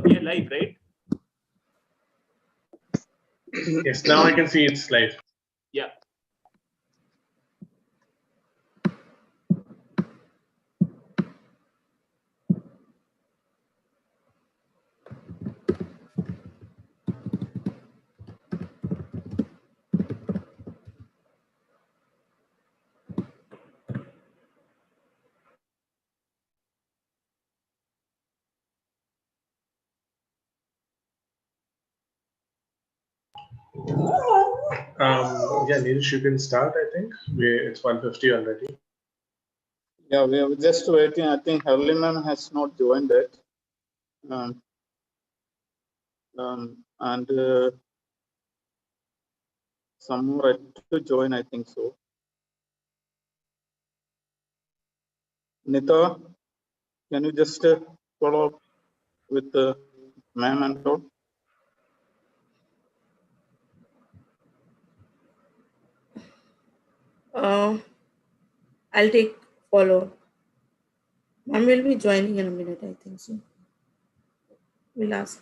we are live, right? Yes, now I can see it's live. Yeah. Yeah, Neeraj, you can start, I think. It's 1:50 already. Yeah, we are just waiting. I think Harley ma'am has not joined it. And some more to join, I think so. Nita, can you just follow up with ma'am and all? I'll take follow. Ma'am will be joining in a minute, I think so. We'll ask.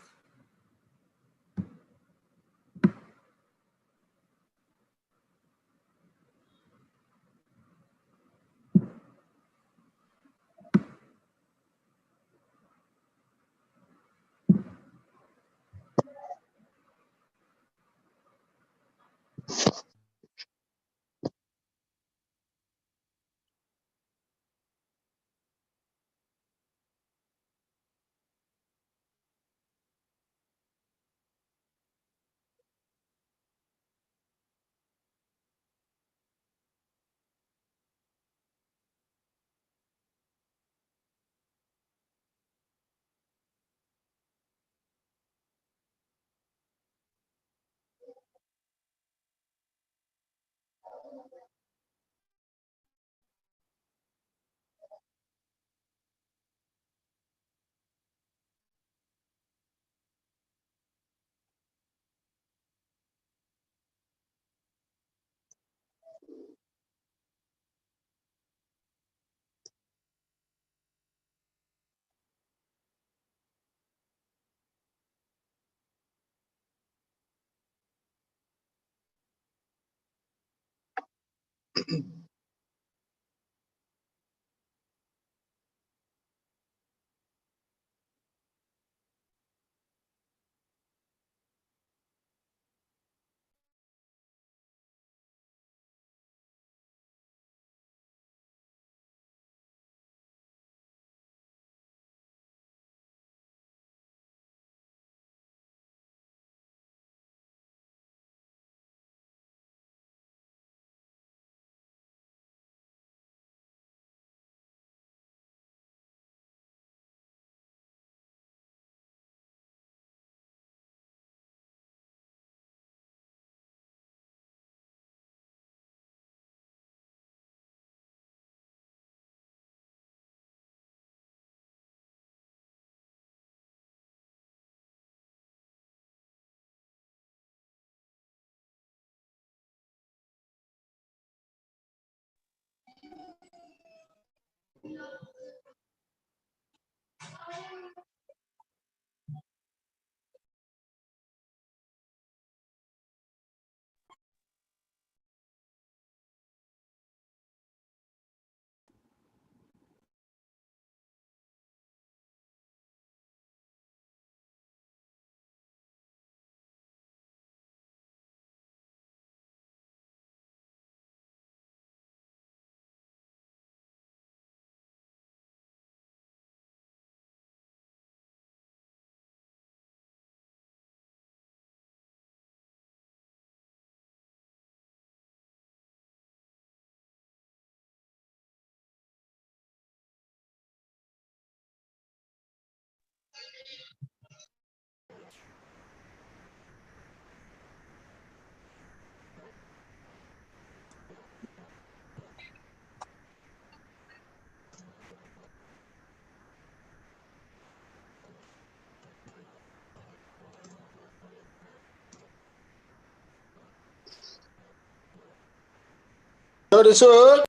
Sir.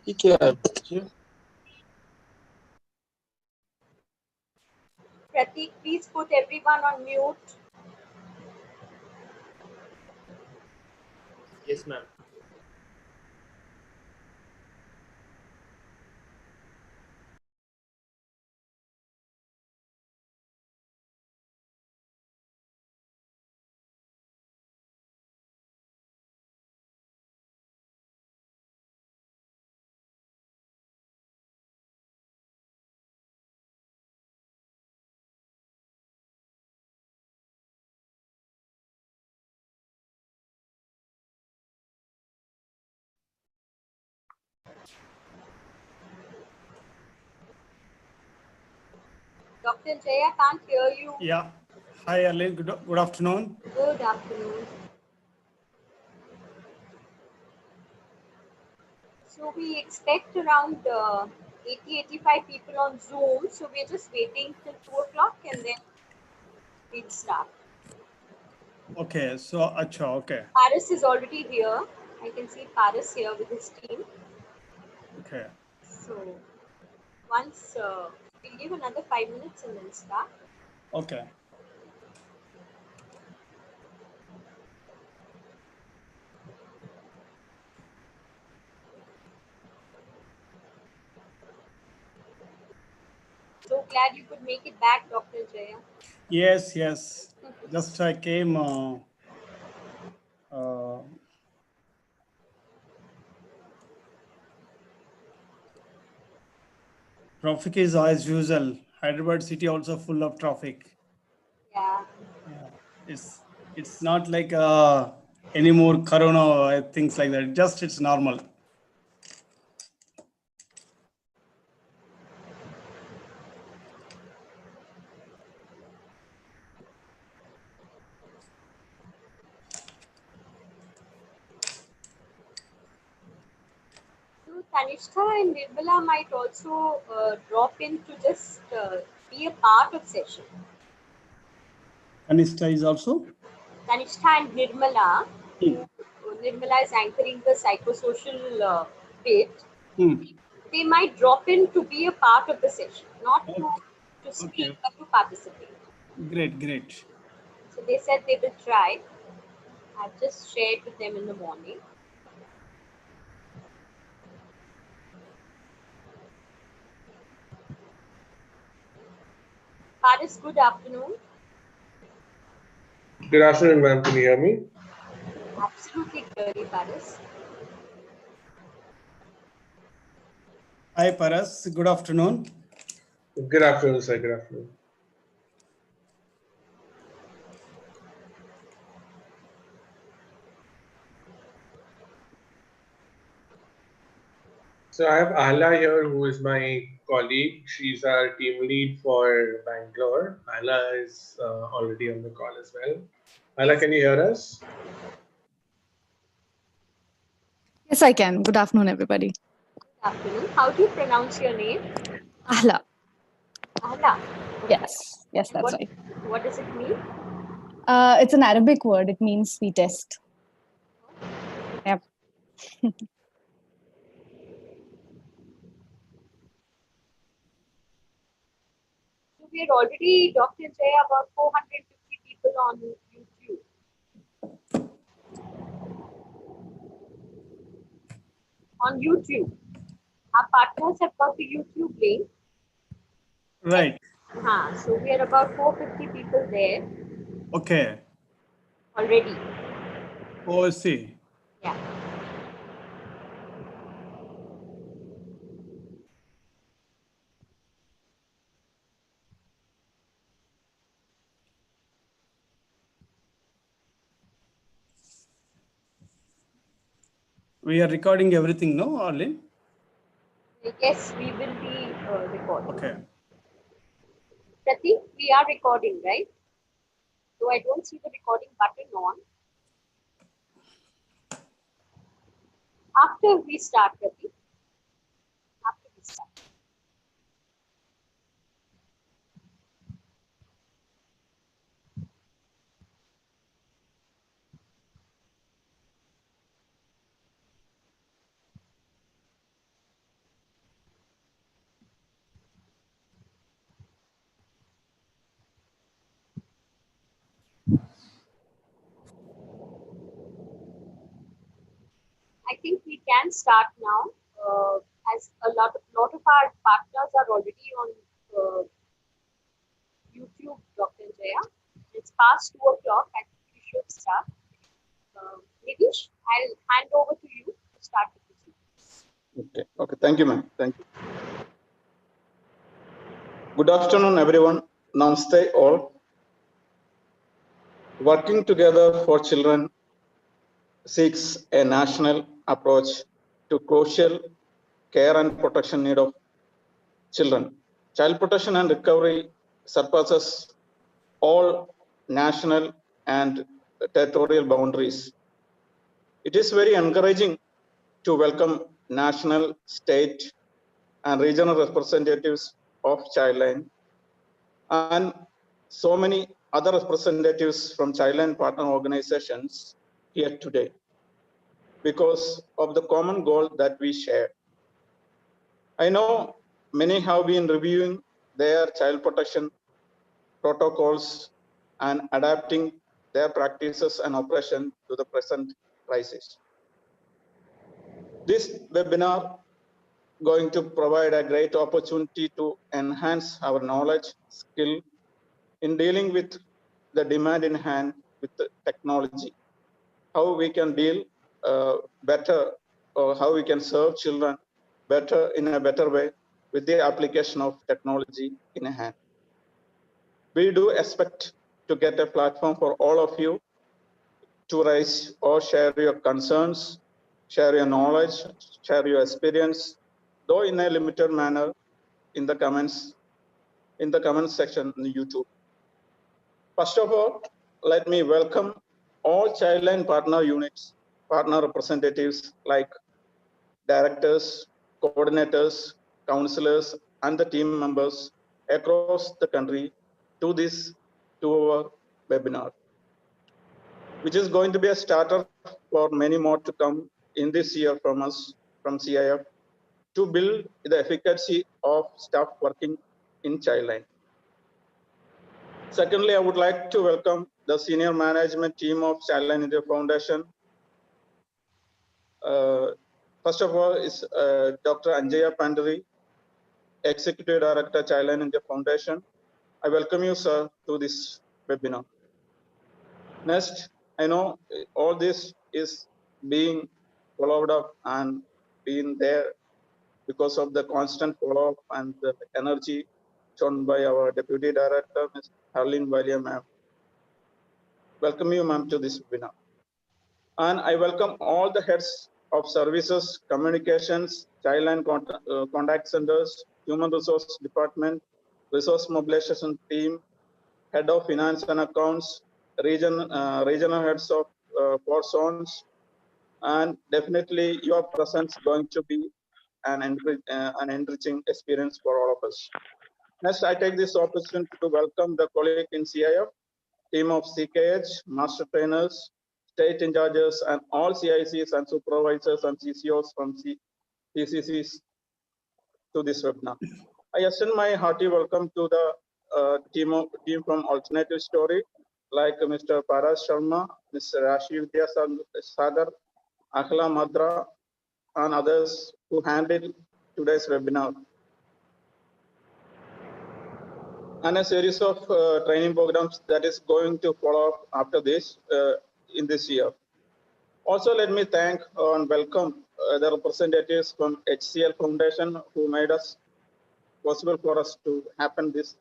ये क्या है बच्चे? Pratik, please put everyone on mute. Yes, ma'am. Dr. Jaya can't hear you. Yeah. Hi, Ali. Good afternoon. Good afternoon. So we expect around 80-85 people on Zoom. So we're just waiting till 2 o'clock and then we'll start. Okay. So, acha, okay. Paris is already here. I can see Paris here with his team. Okay. So once we'll give another 5 minutes and then start. Okay. So glad you could make it back, Dr. Jaya. Yes, yes. Just I came. Traffic is as usual. Hyderabad city also full of traffic. Yeah. Yeah. It's not like anymore corona or things like that. Just it's normal. So Tanishka and Nirmala might also drop in to just be a part of session. Kanishta is also. Tanishka and Nirmala, Nirmala is anchoring the psychosocial bit. They might drop in to be a part of the session, not to speak, Okay. but to participate. Great, great. So they said they will try. I've just shared with them in the morning. Paris, good afternoon. Good afternoon, ma'am. Can you hear me? Absolutely clearly, Paris. Hi, Paras. Good afternoon. Good afternoon, sir. Good afternoon. So I have Ahla here, who is my colleague. She's our team lead for Bangalore. Ahla is already on the call as well. Ahla, can you hear us? Yes, I can. Good afternoon, everybody. Good afternoon. How do you pronounce your name? Ahla. Ahla. Yes, yes, And that's right. What does it mean? It's an Arabic word. It means sweetest. Yep. So we are already, Dr. Jaya, about 450 people on YouTube. On YouTube. Our partners have got the YouTube link. Right. So we are about 450 people there Okay. already. Oh, I see. Yeah. We are recording everything, no, Arlene? Yes, we will be recording. Okay. Pratik, we are recording, right? So I don't see the recording button on. After we start, Pratik. After we start. can start now, as a lot of our partners are already on YouTube, Dr. Jaya. It's past 2 o'clock. I think we should start. Nitish, I'll hand over to you to start the proceedings. Okay. Thank you, ma'am. Thank you. Good afternoon, everyone. Namaste, all. Working together for children seeks a national approach to crucial care and protection need of children. Child protection and recovery surpasses all national and territorial boundaries. It is very encouraging to welcome national, state, and regional representatives of CHILDLINE and so many other representatives from CHILDLINE partner organizations here today because of the common goal that we share. I know many have been reviewing their child protection protocols and adapting their practices and operation to the present crisis. This webinar going to provide a great opportunity to enhance our knowledge, skill in dealing with the demand in hand with the technology, how we can deal better, or how we can serve children better in a better way with the application of technology in hand. We do expect to get a platform for all of you to raise or share your concerns, share your knowledge, share your experience, though in a limited manner in the comments section in YouTube. First of all, let me welcome all CHILDLINE partner units, partner representatives like directors, coordinators, counselors, and the team members across the country to this 2-hour webinar, which is going to be a starter for many more to come in this year from us, from CIF, to build the efficacy of staff working in CHILDLINE. Secondly, I would like to welcome the senior management team of CHILDLINE India Foundation. First of all is Dr. Anjaya Pandari, Executive Director, CHILDLINE India Foundation. I welcome you, sir, to this webinar. Next, I know all this is being followed up and being there because of the constant follow-up and the energy shown by our Deputy Director, Ms. Harleen William, ma'am. Welcome you, ma'am, to this webinar. And I welcome all the heads of services, communications, CHILDLINE contact centers, human resource department, resource mobilization team, head of finance and accounts, regional heads of 4 zones, and definitely your presence going to be an enriching experience for all of us. Next, I take this opportunity to welcome the colleague in CIF, team of CKH, master trainers, state in charges, and all CICs and supervisors and CCOs from CCCs to this webinar. I extend my hearty welcome to the team from Alternative Story, like Mr. Paras Sharma, Mr. Rashi Vidya Sagar, Akhila Madra, and others who handled today's webinar. And a series of training programs that is going to follow up after this in this year. Also, let me thank and welcome the representatives from HCL Foundation who made us possible for us to happen this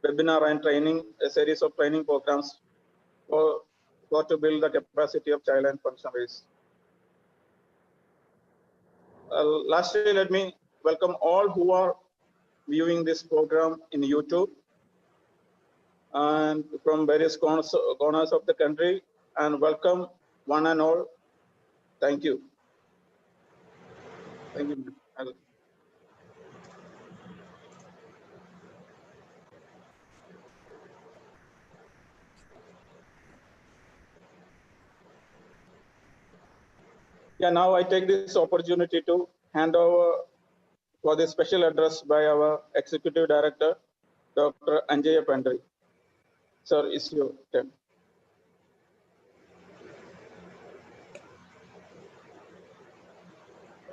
webinar and training, a series of training programs for to build the capacity of child and functionaries. Lastly, let me welcome all who are viewing this program in YouTube and from various corners of the country, and welcome one and all. Thank you. Thank you. Yeah, now I take this opportunity to hand over for the special address by our Executive Director, Dr. Anjaya Pandari. Sir, it's your turn.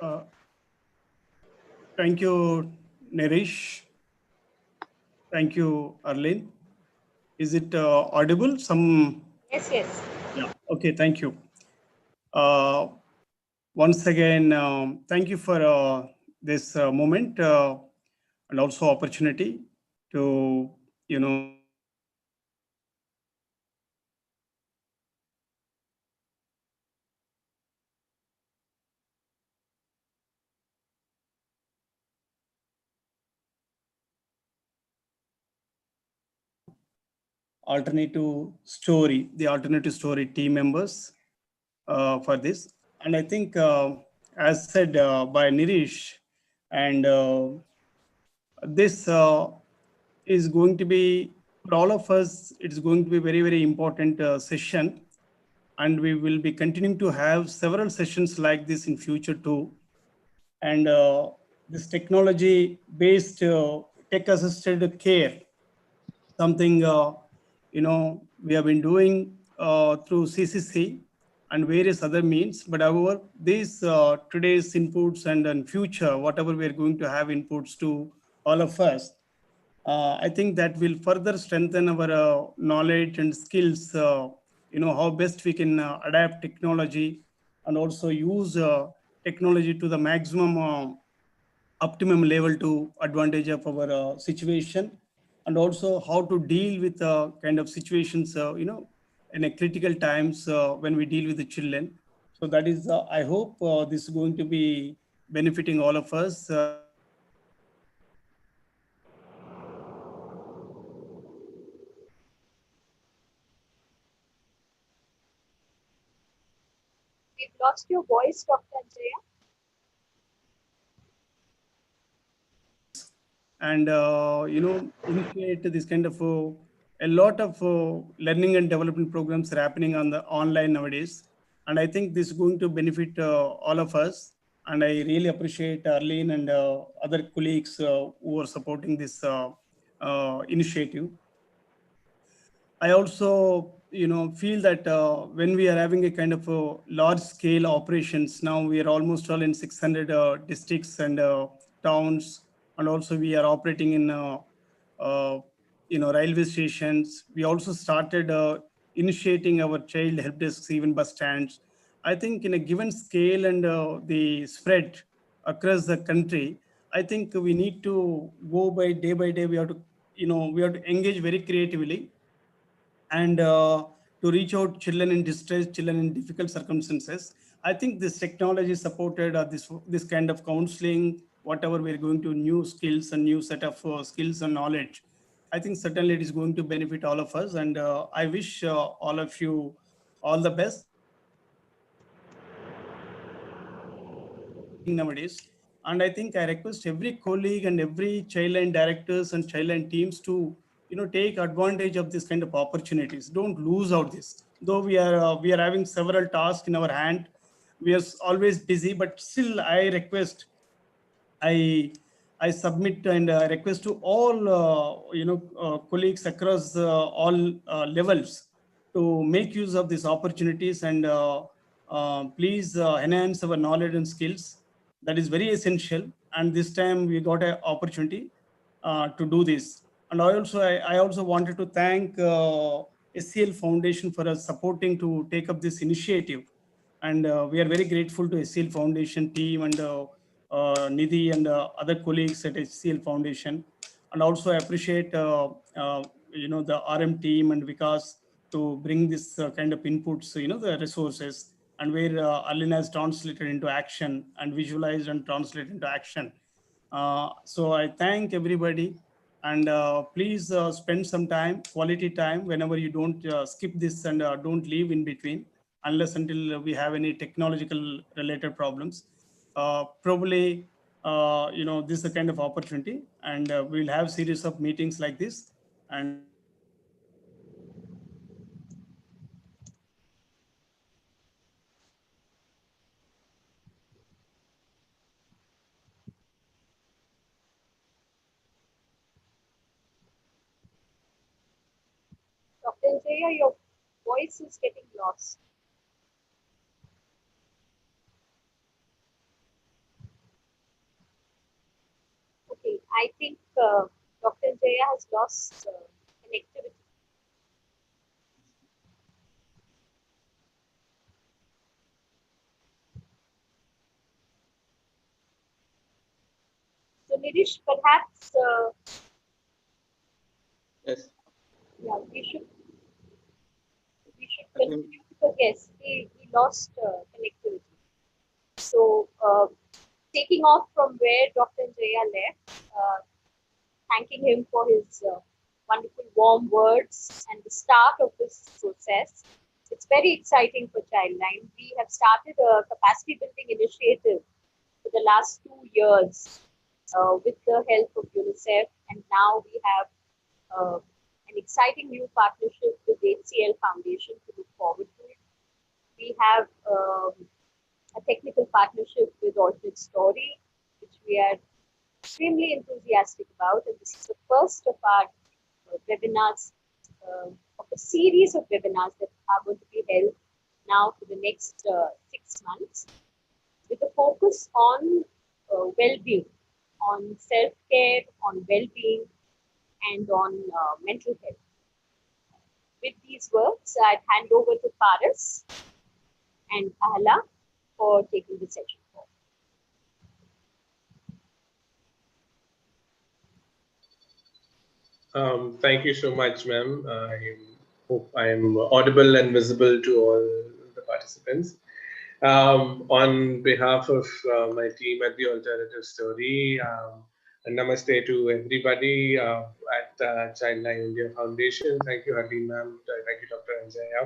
Uh, Thank you, Naresh. Thank you, Arlene. Is it audible? Yes, yes. Yeah. Okay. Thank you. Uh, Once again, thank you for this moment and also opportunity to, the alternative story team members for this. And I think, as said by Nirish, and this is going to be, for all of us, it's going to be very, very important session. And we will be continuing to have several sessions like this in future too. And this technology based tech assisted care, something we have been doing through CCC and various other means. But however, these today's inputs and in future, whatever we are going to have inputs to all of us, I think that will further strengthen our knowledge and skills. How best we can adapt technology and also use technology to the maximum optimum level to advantage of our situation, and also how to deal with kind of situations in a critical times when we deal with the children. So that is I hope this is going to be benefiting all of us. We've lost your voice, Dr. Anjaya. And initiate this kind of a lot of learning and development programs are happening on the online nowadays, and I think this is going to benefit all of us. And I really appreciate Arlene and other colleagues who are supporting this initiative. I also, feel that when we are having a kind of a large scale operations, now we are almost all in 600 districts and towns, and also we are operating in, uh, railway stations. We also started initiating our child help desks, even bus stands. I think in a given scale and the spread across the country, I think we need to go by day. We have to, we have to engage very creatively and to reach out children in distress, children in difficult circumstances. I think this technology supported this kind of counseling, whatever we're going to new skills and new set of skills and knowledge. I think certainly it is going to benefit all of us, and I wish all of you all the best nowadays. And I think I request every colleague and every childline directors and childline teams to take advantage of this kind of opportunities. Don't lose out this. Though we are having several tasks in our hand, we are always busy, but still I request, I I submit and request to all colleagues across all levels to make use of these opportunities and please enhance our knowledge and skills. That is very essential. And this time we got an opportunity to do this. And I also wanted to thank SCL Foundation for us supporting to take up this initiative. And we are very grateful to SCL Foundation team and Nidhi and other colleagues at HCL Foundation. And also I appreciate the RM team and Vikas to bring this kind of inputs, the resources, and where Alina has translated into action and visualized and translated into action. So I thank everybody, and please spend some time, quality time, whenever you don't skip this and don't leave in between unless until we have any technological related problems. Probably, this is a kind of opportunity, and we'll have series of meetings like this. And Dr. Anjaya, your voice is getting lost. I think Dr. Jaya has lost connectivity. So Nirish, perhaps Yes. yeah, we should continue because yes, he lost connectivity. So taking off from where Dr. Jaya left, thanking him for his wonderful warm words and the start of this process. It's very exciting for Childline. We have started a capacity building initiative for the last 2 years with the help of UNICEF, and now we have an exciting new partnership with HCL Foundation to look forward to it. We have a technical partnership with Alternate Story, which we are extremely enthusiastic about, and this is the first of our webinars, of a series of webinars that are going to be held now for the next 6 months, with a focus on well-being, on self-care, on well-being, and on mental health. With these words, I'd hand over to Paras and Ahla for taking the session forward. Thank you so much, ma'am. I hope I'm audible and visible to all the participants. On behalf of my team at the Alternative Story, namaste to everybody at Childline India Foundation. Thank you, Harleen ma'am. Thank you, Dr. Anjaya,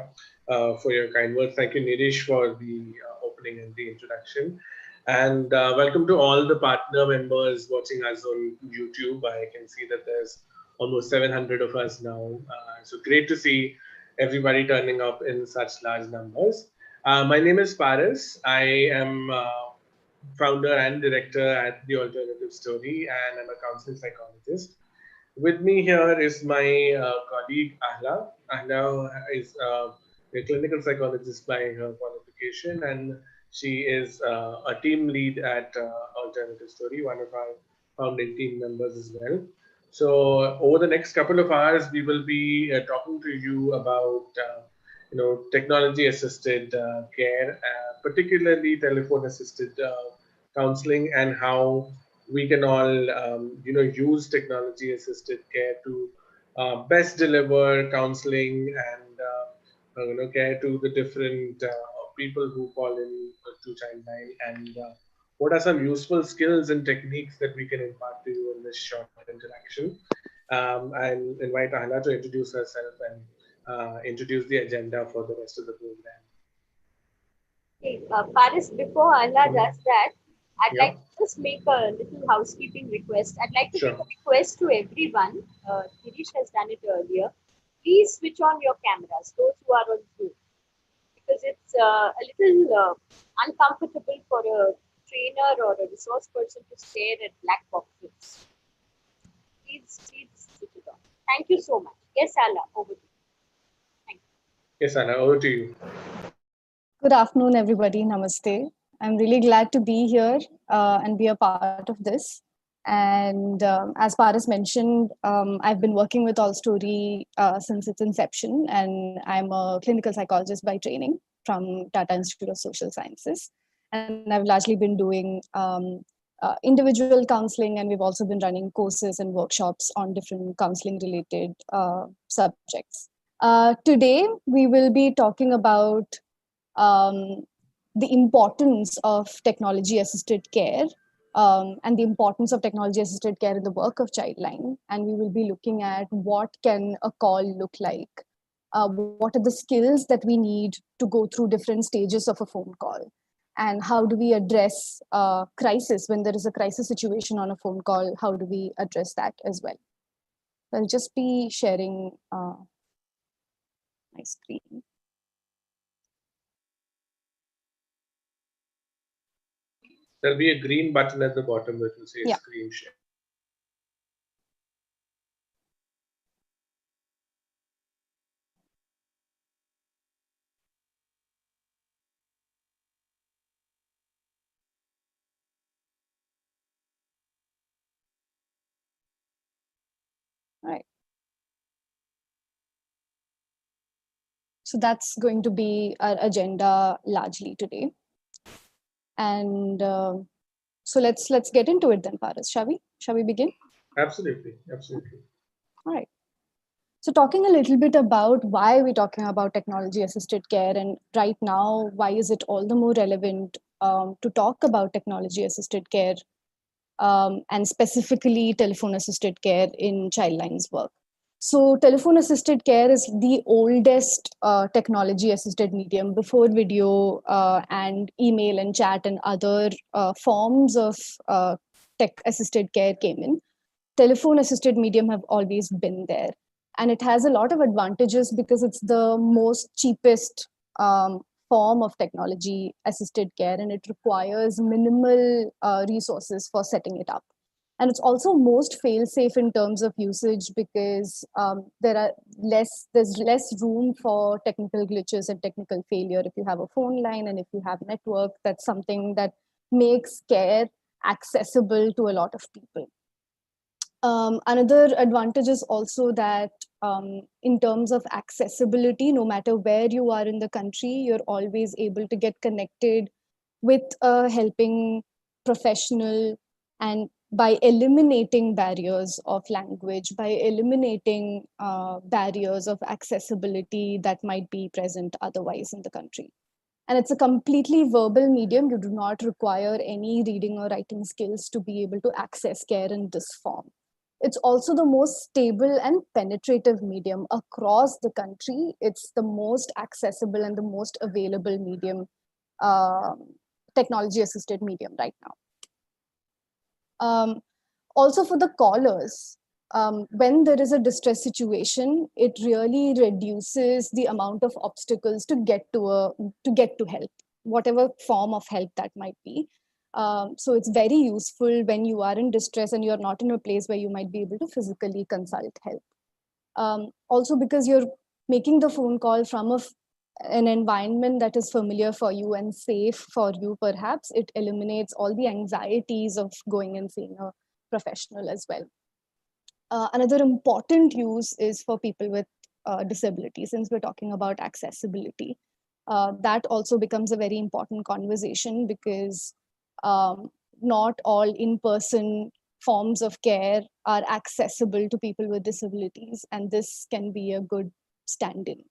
for your kind words. Thank you, Nirish, for the opening and the introduction. And welcome to all the partner members watching us on YouTube. I can see that there's almost 700 of us now. So great to see everybody turning up in such large numbers. My name is Paras. I am founder and director at The Alternative Story, and I'm a counseling psychologist. With me here is my colleague Ahla. Ahla is a clinical psychologist by her qualification, and she is a team lead at Alternative Story, one of our founding team members as well. So over the next couple of hours, we will be talking to you about technology-assisted care, particularly telephone-assisted counseling, and how we can all use technology-assisted care to best deliver counseling and care to the different people who call in to Childline, and what are some useful skills and techniques that we can impart to you in this short interaction. I'll invite Ahla to introduce herself and introduce the agenda for the rest of the program. Okay, Paris, before Ahla does that, I'd like to just make a little housekeeping request. I'd like to make a request to everyone. Girish has done it earlier. Please switch on your cameras, those who are on Zoom, because it's a little uncomfortable for a trainer or a resource person to stare at black boxes. Please switch it on. Thank you so much. Yes, Ahla, over to you. Thank you. Yes, Ahla, over to you. Good afternoon, everybody. Namaste. I'm really glad to be here and be a part of this. And as Paras mentioned, I've been working with All Story since its inception, and I'm a clinical psychologist by training from Tata Institute of Social Sciences. And I've largely been doing individual counseling, and we've also been running courses and workshops on different counseling-related subjects. Today, we will be talking about the importance of technology-assisted care and the importance of technology-assisted care in the work of Childline. And we will be looking at what can a call look like, what are the skills that we need to go through different stages of a phone call, and how do we address crisis when there is a crisis situation on a phone call, how do we address that as well. I'll just be sharing my screen. There'll be a green button at the bottom that will say screen share. So that's going to be our agenda largely today. And so let's get into it then, Paras. Shall we begin? Absolutely. All right. So talking a little bit about why we're talking about technology-assisted care, and right now, why is it all the more relevant to talk about technology-assisted care and specifically telephone-assisted care in CHILDLINE's work. So telephone-assisted care is the oldest technology-assisted medium before video and email and chat and other forms of tech-assisted care came in. Telephone-assisted medium have always been there. And it has a lot of advantages because it's the most cheapest form of technology assisted care, and it requires minimal resources for setting it up. And it's also most fail-safe in terms of usage because there's less room for technical glitches and technical failure. If you have a phone line and if you have network, that's something that makes care accessible to a lot of people. Another advantage is also that in terms of accessibility, no matter where you are in the country, you're always able to get connected with a helping professional, and by eliminating barriers of language, by eliminating barriers of accessibility that might be present otherwise in the country. And it's a completely verbal medium. You do not require any reading or writing skills to be able to access care in this form. It's also the most stable and penetrative medium across the country. It's the most accessible and the most available medium, technology-assisted medium right now. Also for the callers, when there is a distress situation, it really reduces the amount of obstacles to get to help, whatever form of help that might be. So it's very useful when you are in distress and you're not in a place where you might be able to physically consult help. Also because you're making the phone call from an environment that is familiar for you and safe for you, perhaps, it eliminates all the anxieties of going and seeing a professional as well. Another important use is for people with disability, since we're talking about accessibility. That also becomes a very important conversation because not all in-person forms of care are accessible to people with disabilities, and this can be a good stand-in.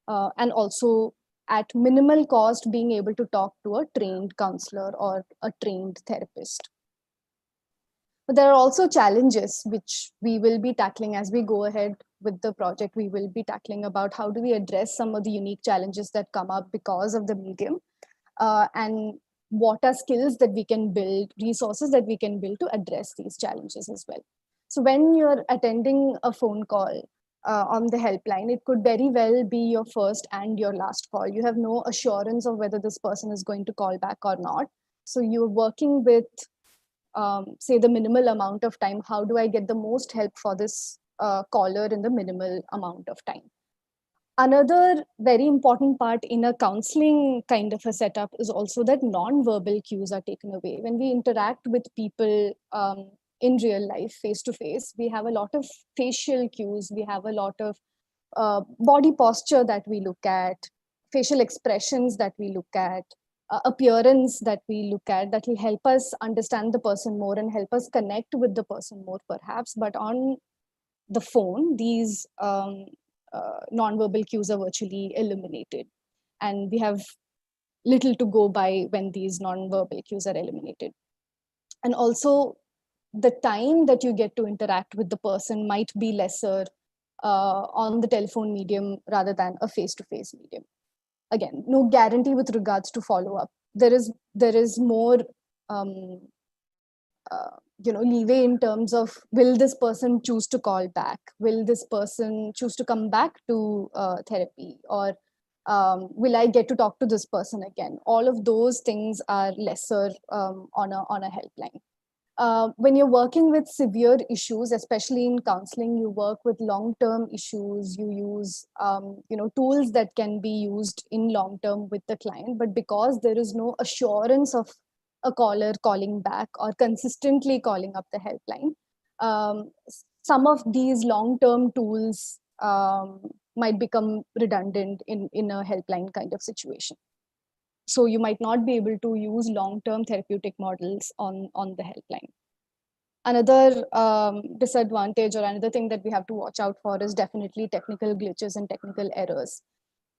And also at minimal cost, being able to talk to a trained counselor or a trained therapist. But there are also challenges which we will be tackling as we go ahead with the project. We will be tackling about how do we address some of the unique challenges that come up because of the medium, and what are skills that we can build, resources that we can build to address these challenges as well. So when you're attending a phone call on the helpline, it could very well be your first and your last call. You have no assurance of whether this person is going to call back or not. So you're working with, say, the minimal amount of time. How do I get the most help for this caller in the minimal amount of time? Another very important part in a counseling kind of a setup is also that non-verbal cues are taken away. When we interact with people in real life, face-to-face, we have a lot of facial cues, we have a lot of body posture that we look at, facial expressions that we look at, appearance that we look at, that will help us understand the person more and help us connect with the person more, perhaps. But on the phone, these non-verbal cues are virtually eliminated, and we have little to go by when these non-verbal cues are eliminated. And also the time that you get to interact with the person might be lesser on the telephone medium rather than a face-to-face medium. Again, no guarantee with regards to follow-up. There is more leeway in terms of, will this person choose to call back? Will this person choose to come back to therapy? Or will I get to talk to this person again? All of those things are lesser on a helpline. When you're working with severe issues, especially in counseling, you work with long-term issues, you use tools that can be used in long-term with the client, but because there is no assurance of a caller calling back or consistently calling up the helpline, some of these long-term tools might become redundant in a helpline kind of situation. So you might not be able to use long-term therapeutic models on the helpline. Another disadvantage or another thing that we have to watch out for is definitely technical glitches and technical errors,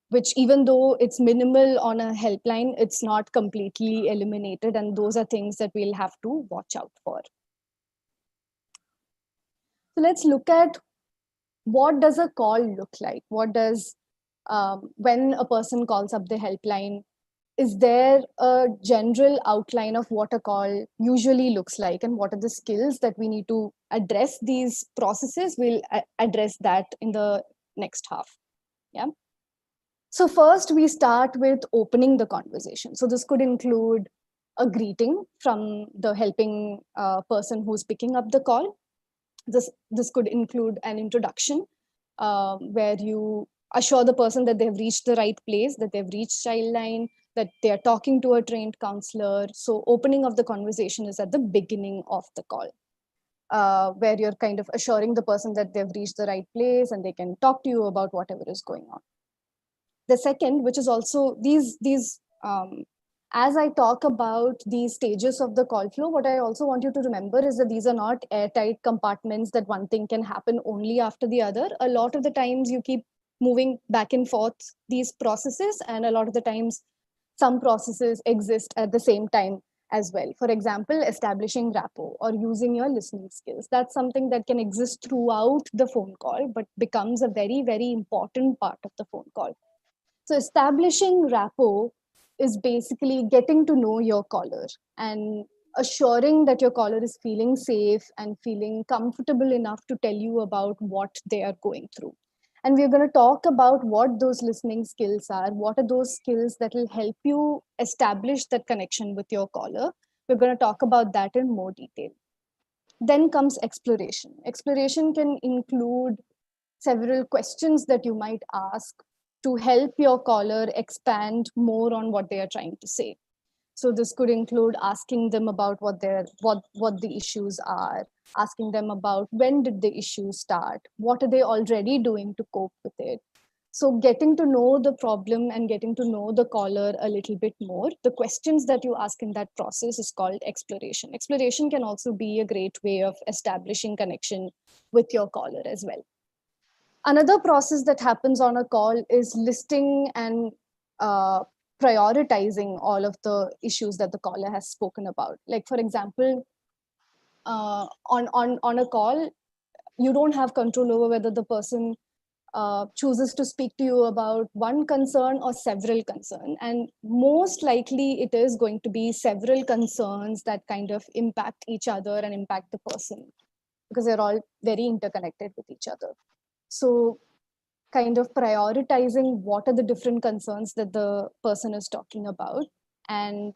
which even though it's minimal on a helpline, it's not completely eliminated. And those are things that we'll have to watch out for. So let's look at what does a call look like? What does, when a person calls up the helpline, is there a general outline of what a call usually looks like and what are the skills that we need to address these processes? We'll address that in the next half. Yeah. So first we start with opening the conversation. So this could include a greeting from the helping person who's picking up the call. This could include an introduction where you assure the person that they've reached the right place, that they've reached Childline, that they are talking to a trained counselor. So opening of the conversation is at the beginning of the call, where you're kind of assuring the person that they've reached the right place and they can talk to you about whatever is going on. The second, which is also as I talk about these stages of the call flow, what I also want you to remember is that these are not airtight compartments that one thing can happen only after the other. A lot of the times you keep moving back and forth these processes, and a lot of the times some processes exist at the same time as well. For example, establishing rapport or using your listening skills. That's something that can exist throughout the phone call, but becomes a very, very important part of the phone call. So establishing rapport is basically getting to know your caller and assuring that your caller is feeling safe and feeling comfortable enough to tell you about what they are going through. And we're going to talk about what those listening skills are. What are those skills that will help you establish that connection with your caller? We're going to talk about that in more detail. Then comes exploration. Exploration can include several questions that you might ask to help your caller expand more on what they are trying to say. So this could include asking them about what the issues are, asking them about when did the issues start, what are they already doing to cope with it. So getting to know the problem and getting to know the caller a little bit more. The questions that you ask in that process is called exploration. Exploration can also be a great way of establishing connection with your caller as well. Another process that happens on a call is listing and prioritizing all of the issues that the caller has spoken about. Like, for example, on a call, you don't have control over whether the person chooses to speak to you about one concern or several concerns. And most likely it is going to be several concerns that kind of impact each other and impact the person, because they're all very interconnected with each other. So kind of prioritizing what are the different concerns that the person is talking about and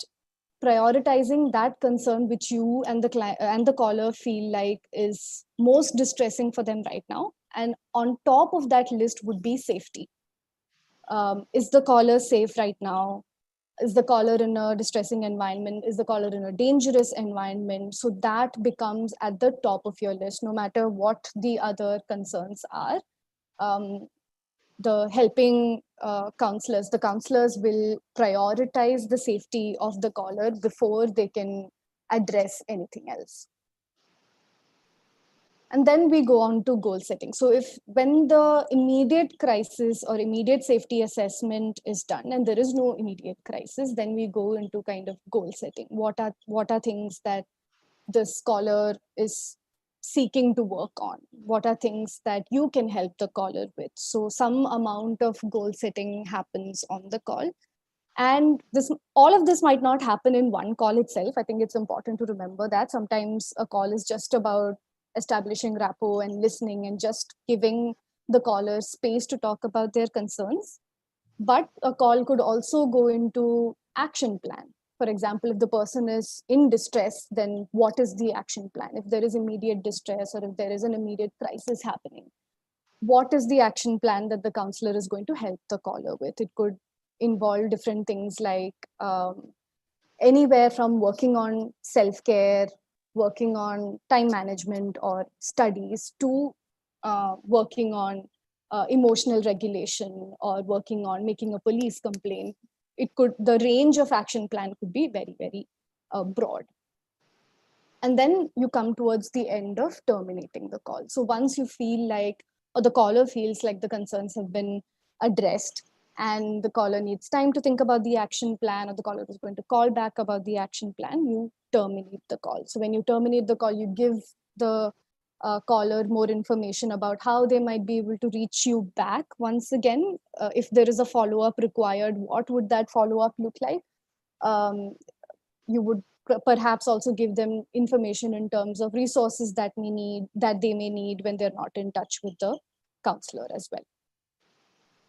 prioritizing that concern which you and the caller feel like is most distressing for them right now. And on top of that list would be safety. Is the caller safe right now? Is the caller in a distressing environment? Is the caller in a dangerous environment? So that becomes at the top of your list, no matter what the other concerns are. The helping counselors will prioritize the safety of the caller before they can address anything else. And then we go on to goal setting. So when the immediate crisis or immediate safety assessment is done and there is no immediate crisis, then we go into kind of goal setting. What are things that the caller is seeking to work on? What are things that you can help the caller with? So some amount of goal setting happens on the call. And all of this might not happen in one call itself. I think it's important to remember that sometimes a call is just about establishing rapport and listening and just giving the caller space to talk about their concerns. But a call could also go into action plan. For example, if the person is in distress, then what is the action plan? If there is immediate distress or if there is an immediate crisis happening, what is the action plan that the counselor is going to help the caller with? It could involve different things like anywhere from working on self-care, working on time management or studies, to working on emotional regulation or working on making a police complaint. The range of action plan could be very, very broad. And then you come towards the end of terminating the call. So once you feel like, or the caller feels like the concerns have been addressed and the caller needs time to think about the action plan, or the caller is going to call back about the action plan, you terminate the call. So when you terminate the call, you give the caller more information about how they might be able to reach you back. Once again, if there is a follow-up required, what would that follow-up look like? You would perhaps also give them information in terms of resources that they may need when they're not in touch with the counselor as well.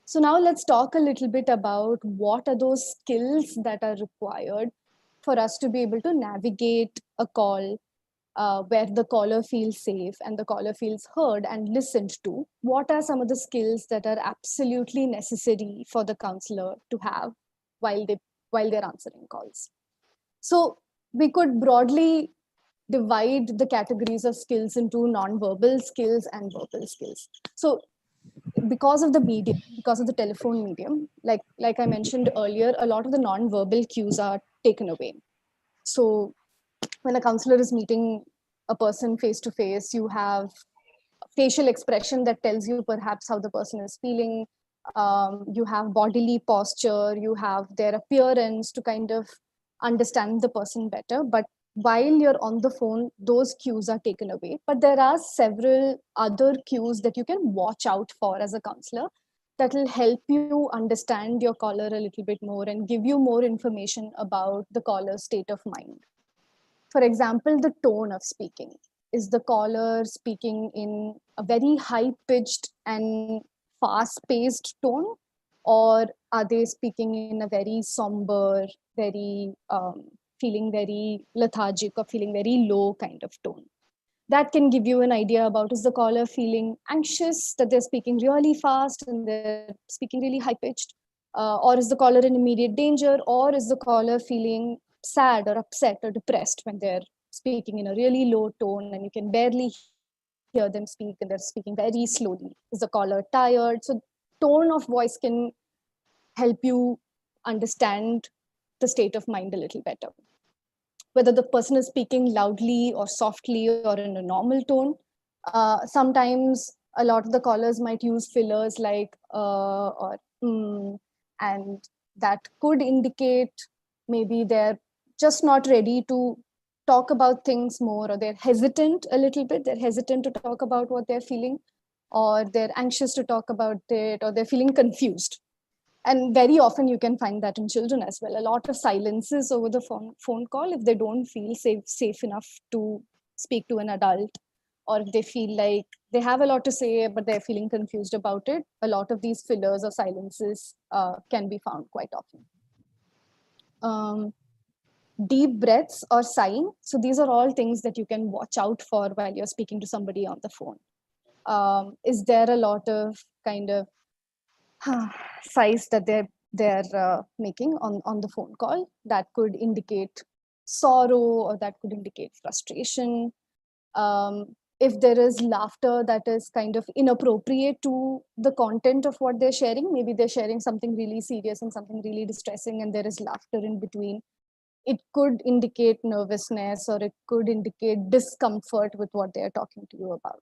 So now let's talk a little bit about what are those skills that are required for us to be able to navigate a call where the caller feels safe and the caller feels heard and listened to. What are some of the skills that are absolutely necessary for the counselor to have while they're answering calls? So we could broadly divide the categories of skills into non-verbal skills and verbal skills. So because of the medium, because of the telephone medium, like I mentioned earlier, a lot of the non-verbal cues are taken away. So when a counselor is meeting a person face to face, you have facial expression that tells you perhaps how the person is feeling. You have bodily posture, you have their appearance to kind of understand the person better. But while you're on the phone, those cues are taken away. But there are several other cues that you can watch out for as a counselor that will help you understand your caller a little bit more and give you more information about the caller's state of mind. For example, the tone of speaking. Is the caller speaking in a very high-pitched and fast-paced tone, or are they speaking in a very somber, very feeling very lethargic or feeling very low kind of tone? That can give you an idea about, is the caller feeling anxious, that they're speaking really fast and they're speaking really high-pitched, or is the caller in immediate danger, or is the caller feeling sad or upset or depressed when they're speaking in a really low tone and you can barely hear them speak and they're speaking very slowly? Is the caller tired? So tone of voice can help you understand the state of mind a little better. Whether the person is speaking loudly or softly or in a normal tone. Sometimes a lot of the callers might use fillers like or and that could indicate maybe they're just not ready to talk about things more, or they're hesitant a little bit. They're hesitant to talk about what they're feeling, or they're anxious to talk about it, or they're feeling confused. And very often you can find that in children as well. A lot of silences over the phone call if they don't feel safe enough to speak to an adult, or if they feel like they have a lot to say but they're feeling confused about it. A lot of these fillers or silences can be found quite often. Deep breaths or sighing. So these are all things that you can watch out for while you're speaking to somebody on the phone. Is there a lot of kind of sighs that they're making on the phone call? That could indicate sorrow, or that could indicate frustration. If there is laughter that is kind of inappropriate to the content of what they're sharing, maybe they're sharing something really serious and something really distressing and there is laughter in between, it could indicate nervousness, or it could indicate discomfort with what they're talking to you about.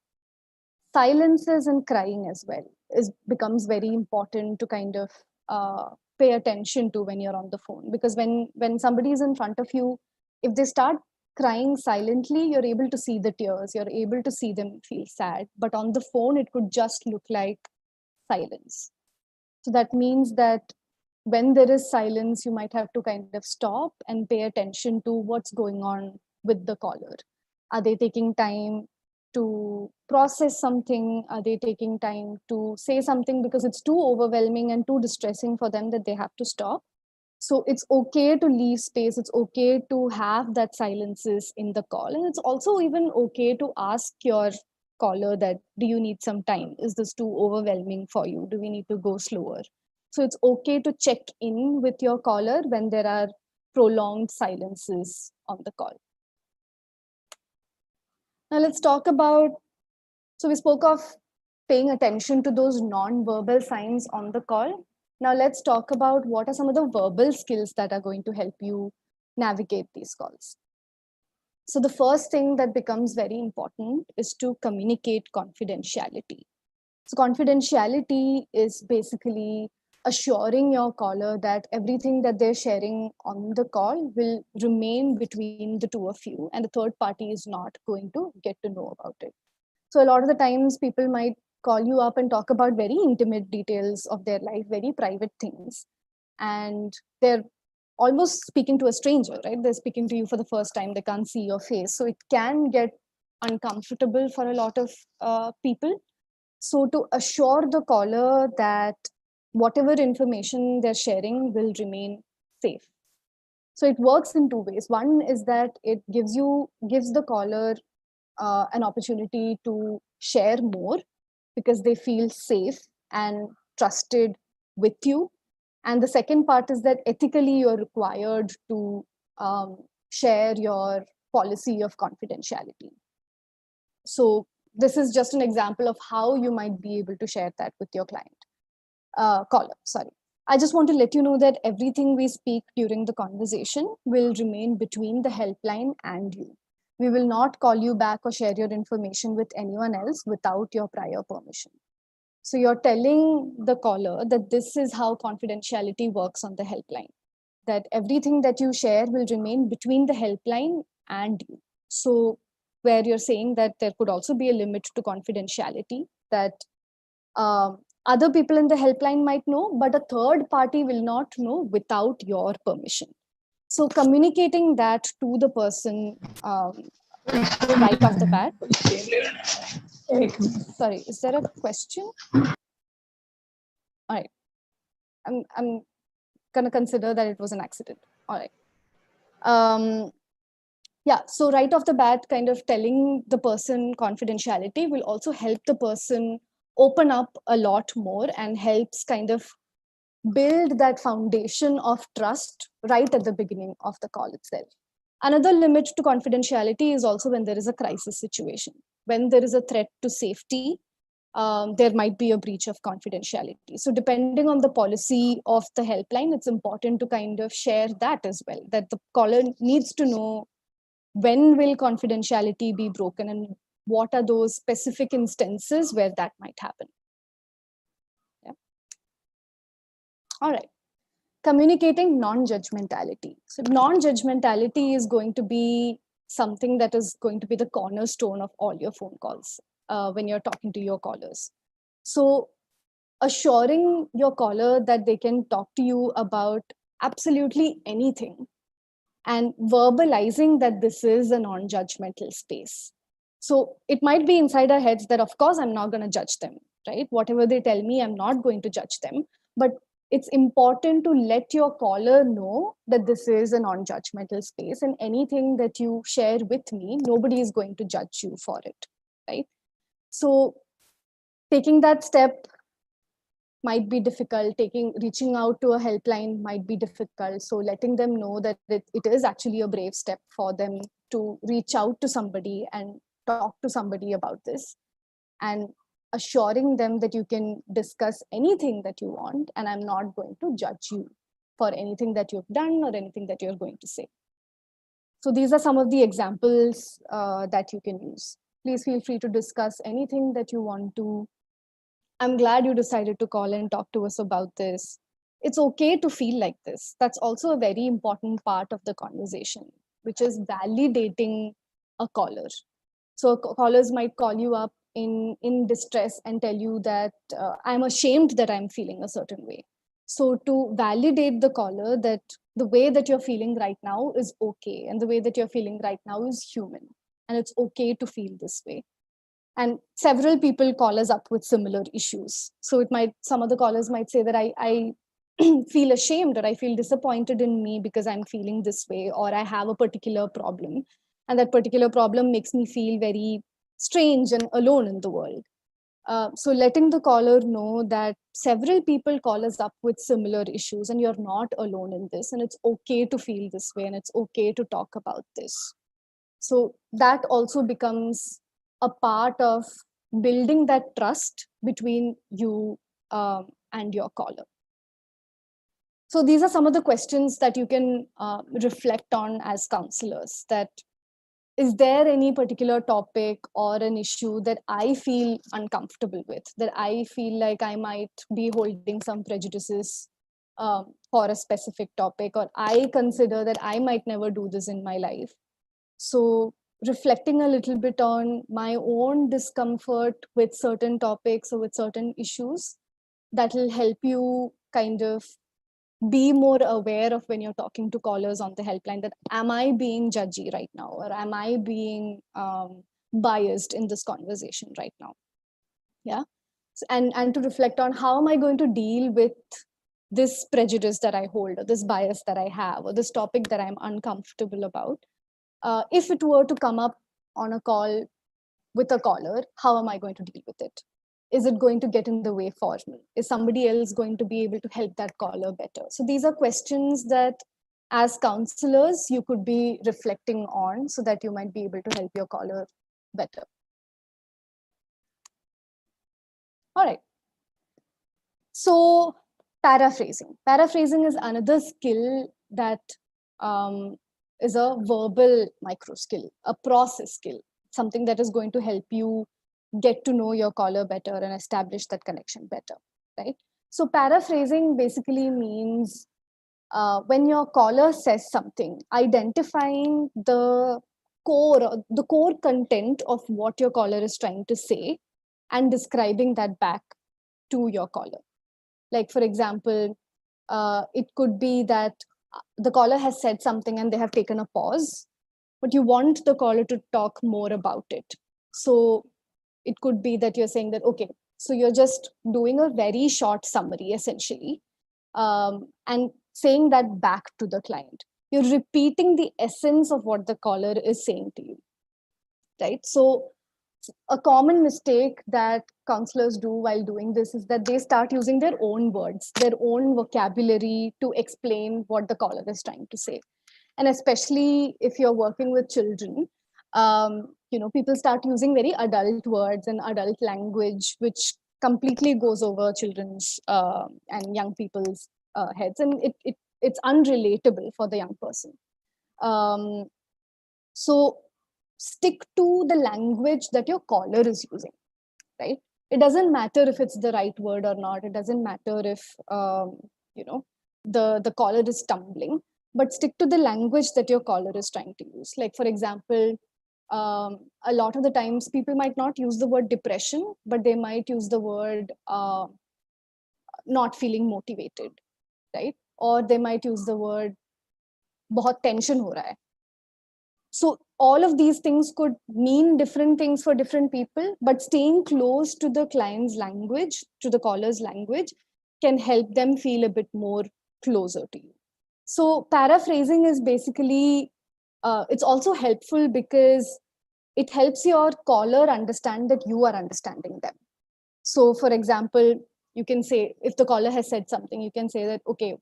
Silences and crying as well becomes very important to kind of pay attention to when you're on the phone, because when somebody is in front of you, if they start crying silently, you're able to see the tears, you're able to see them feel sad, but on the phone it could just look like silence. So that means that when there is silence, you might have to kind of stop and pay attention to what's going on with the caller. Are they taking time to process something? Are they taking time to say something because it's too overwhelming and too distressing for them that they have to stop? So it's okay to leave space. It's okay to have that silences in the call. And it's also even okay to ask your caller that, do you need some time? Is this too overwhelming for you? Do we need to go slower? So it's okay to check in with your caller when there are prolonged silences on the call. Now let's talk about, so we spoke of paying attention to those non-verbal signs on the call. Now let's talk about what are some of the verbal skills that are going to help you navigate these calls. So the first thing that becomes very important is to communicate confidentiality. So confidentiality is basically assuring your caller that everything that they're sharing on the call will remain between the two of you, and the third party is not going to get to know about it. So a lot of the times people might call you up and talk about very intimate details of their life, very private things, and they're almost speaking to a stranger, right? They're speaking to you for the first time, they can't see your face. So it can get uncomfortable for a lot of people. So to assure the caller that whatever information they're sharing will remain safe. So it works in two ways. One is that it gives the caller an opportunity to share more because they feel safe and trusted with you. And the second part is that ethically you're required to share your policy of confidentiality. So this is just an example of how you might be able to share that with your client. Caller, sorry. I just want to let you know that everything we speak during the conversation will remain between the helpline and you. We will not call you back or share your information with anyone else without your prior permission. So you're telling the caller that this is how confidentiality works on the helpline, that everything that you share will remain between the helpline and you. So where you're saying that there could also be a limit to confidentiality, that other people in the helpline might know, but a third party will not know without your permission. So communicating that to the person right off the bat. Sorry, is there a question? All right. I'm gonna consider that it was an accident. All right. Yeah, so right off the bat, kind of telling the person confidentiality will also help the person open up a lot more and helps kind of build that foundation of trust right at the beginning of the call itself. Another limit to confidentiality is also when there is a crisis situation. When there is a threat to safety, there might be a breach of confidentiality. So depending on the policy of the helpline, it's important to kind of share that as well, that the caller needs to know when will confidentiality be broken and what are those specific instances where that might happen. Yeah. All right. Communicating non-judgmentality. So non-judgmentality is going to be something that is going to be the cornerstone of all your phone calls when you're talking to your callers. So assuring your caller that they can talk to you about absolutely anything and verbalizing that this is a non-judgmental space. So it might be inside our heads that, of course, I'm not going to judge them, right? Whatever they tell me, I'm not going to judge them. But it's important to let your caller know that this is a non-judgmental space, and anything that you share with me, nobody is going to judge you for it, right? So taking that step might be difficult, reaching out to a helpline might be difficult. So letting them know that it is actually a brave step for them to reach out to somebody and talk to somebody about this, and assuring them that you can discuss anything that you want and I'm not going to judge you for anything that you've done or anything that you're going to say. So these are some of the examples that you can use. Please feel free to discuss anything that you want to. I'm glad you decided to call and talk to us about this. It's okay to feel like this. That's also a very important part of the conversation, which is validating a caller. So callers might call you up in distress and tell you that I'm ashamed that I'm feeling a certain way. So to validate the caller that the way that you're feeling right now is okay, and the way that you're feeling right now is human, and it's okay to feel this way. And several people call us up with similar issues. So some of the callers might say that I feel ashamed or I feel disappointed in me because I'm feeling this way, or I have a particular problem. And that particular problem makes me feel very strange and alone in the world. So letting the caller know that several people call us up with similar issues and you're not alone in this, and it's okay to feel this way, and it's okay to talk about this. So that also becomes a part of building that trust between you and your caller. So these are some of the questions that you can reflect on as counselors. That is there any particular topic or an issue that I feel uncomfortable with, that I feel like I might be holding some prejudices for a specific topic, or I consider that I might never do this in my life. So reflecting a little bit on my own discomfort with certain topics or with certain issues, that will help you kind of be more aware of when you're talking to callers on the helpline, that am I being judgy right now, or am I being biased in this conversation right now? Yeah. And to reflect on how am I going to deal with this prejudice that I hold, or this bias that I have, or this topic that I'm uncomfortable about. If it were to come up on a call with a caller, how am I going to deal with it? Is it going to get in the way for me? Is somebody else going to be able to help that caller better? So these are questions that as counselors, you could be reflecting on so that you might be able to help your caller better. All right. So paraphrasing. Paraphrasing is another skill that is a verbal micro skill, a process skill, something that is going to help you get to know your caller better and establish that connection better, right? So paraphrasing basically means when your caller says something, identifying the core content of what your caller is trying to say and describing that back to your caller. Like, for example, it could be that the caller has said something and they have taken a pause, but you want the caller to talk more about it. So it could be that you're saying that, okay, so you're just doing a very short summary, essentially, and saying that back to the client. You're repeating the essence of what the caller is saying to you, right? So a common mistake that counselors do while doing this is that they start using their own words, their own vocabulary to explain what the caller is trying to say. And especially if you're working with children, people start using very adult words and adult language, which completely goes over children's and young people's heads, and it's unrelatable for the young person. So stick to the language that your caller is using, right? It doesn't matter if it's the right word or not. It doesn't matter if the caller is stumbling, but stick to the language that your caller is trying to use. Like, for example, a lot of the times people might not use the word depression, but they might use the word not feeling motivated, right? Or they might use the word bahut tension ho raha hai. So all of these things could mean different things for different people, but staying close to the client's language, to the caller's language, can help them feel a bit more closer to you. So paraphrasing is basically, it's also helpful because it helps your caller understand that you are understanding them. So for example, you can say, if the caller has said something, you can say that, okay,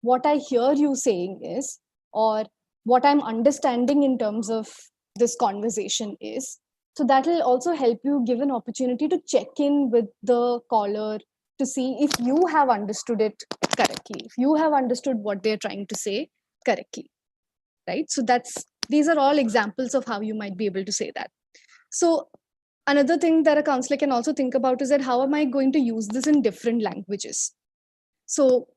what I hear you saying is, or what I'm understanding in terms of this conversation is. So that will also help you give an opportunity to check in with the caller to see if you have understood it correctly, if you have understood what they're trying to say correctly, right? So these are all examples of how you might be able to say that. So another thing that a counselor can also think about is that how am I going to use this in different languages? So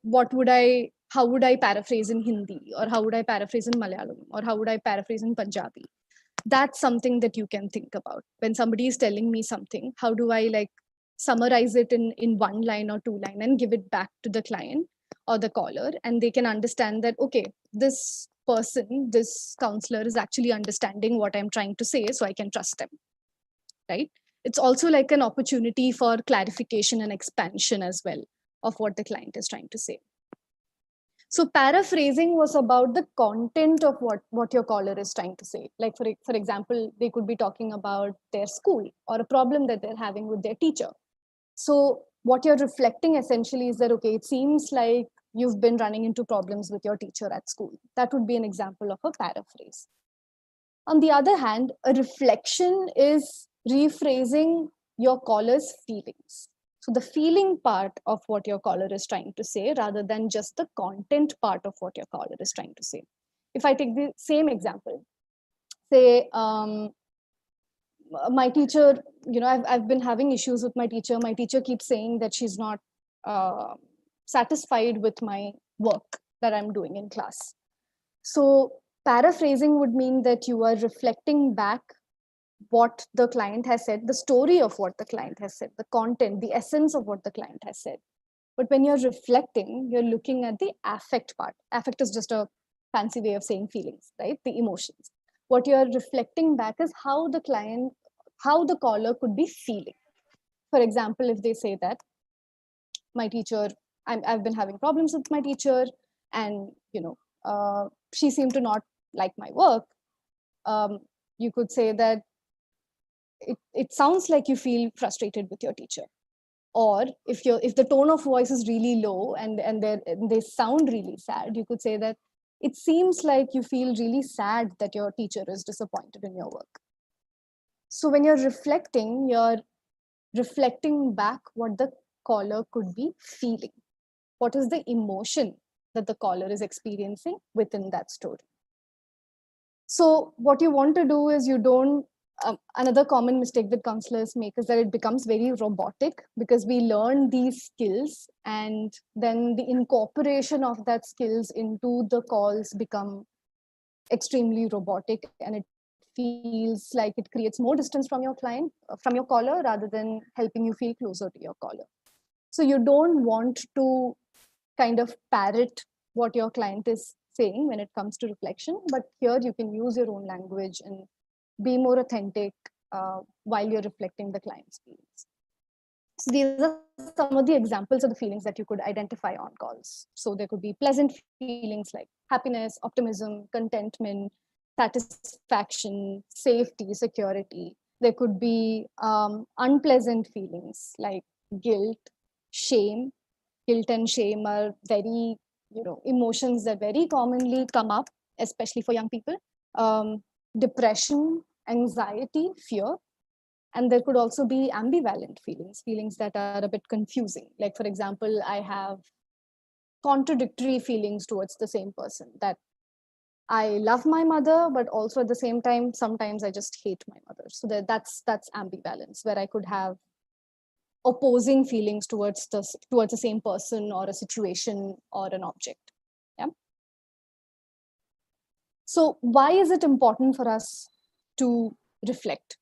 how would I paraphrase in Hindi, or how would I paraphrase in Malayalam, or how would I paraphrase in Punjabi? That's something that you can think about. When somebody is telling me something, how do I summarize it in one line or two line and give it back to the client or the caller, and they can understand that, okay, this person, this counselor is actually understanding what I'm trying to say, so I can trust them, right? It's also like an opportunity for clarification and expansion as well of what the client is trying to say. So paraphrasing was about the content of what your caller is trying to say. Like for example, they could be talking about their school or a problem that they're having with their teacher. So what you're reflecting essentially is that, okay, it seems like you've been running into problems with your teacher at school. That would be an example of a paraphrase. On the other hand, a reflection is rephrasing your caller's feelings. So the feeling part of what your caller is trying to say rather than just the content part of what your caller is trying to say. If I take the same example, say my teacher, I've been having issues with my teacher. My teacher keeps saying that she's not satisfied with my work that I'm doing in class. So paraphrasing would mean that you are reflecting back what the client has said, the story of what the client has said, the content, the essence of what the client has said. But when you're reflecting, you're looking at the affect part. Affect is just a fancy way of saying feelings, right? The emotions. What you're reflecting back is how the caller could be feeling. For example, if they say that my teacher, I've been having problems with my teacher, and she seemed to not like my work. You could say that it sounds like you feel frustrated with your teacher. Or if the tone of voice is really low and they sound really sad, you could say that it seems like you feel really sad that your teacher is disappointed in your work. So when you're reflecting back what the caller could be feeling. What is the emotion that the caller is experiencing within that story? So what you want to do is you don't, another common mistake that counselors make is that it becomes very robotic, because we learn these skills and then the incorporation of that skills into the calls become extremely robotic, and it feels like it creates more distance from your client, from your caller, rather than helping you feel closer to your caller. So you don't want to kind of parrot what your client is saying when it comes to reflection, but here you can use your own language and be more authentic while you're reflecting the client's feelings. So these are some of the examples of the feelings that you could identify on calls. So there could be pleasant feelings like happiness, optimism, contentment, satisfaction, safety, security. There could be unpleasant feelings like guilt, shame. Guilt and shame are very, emotions that very commonly come up, especially for young people. Depression, anxiety, fear. And there could also be ambivalent feelings that are a bit confusing. Like, for example, I have contradictory feelings towards the same person, that I love my mother, but also at the same time, sometimes I just hate my mother. So that's ambivalence, where I could have opposing feelings towards the same person or a situation or an object. Yeah. So why is it important for us to reflect?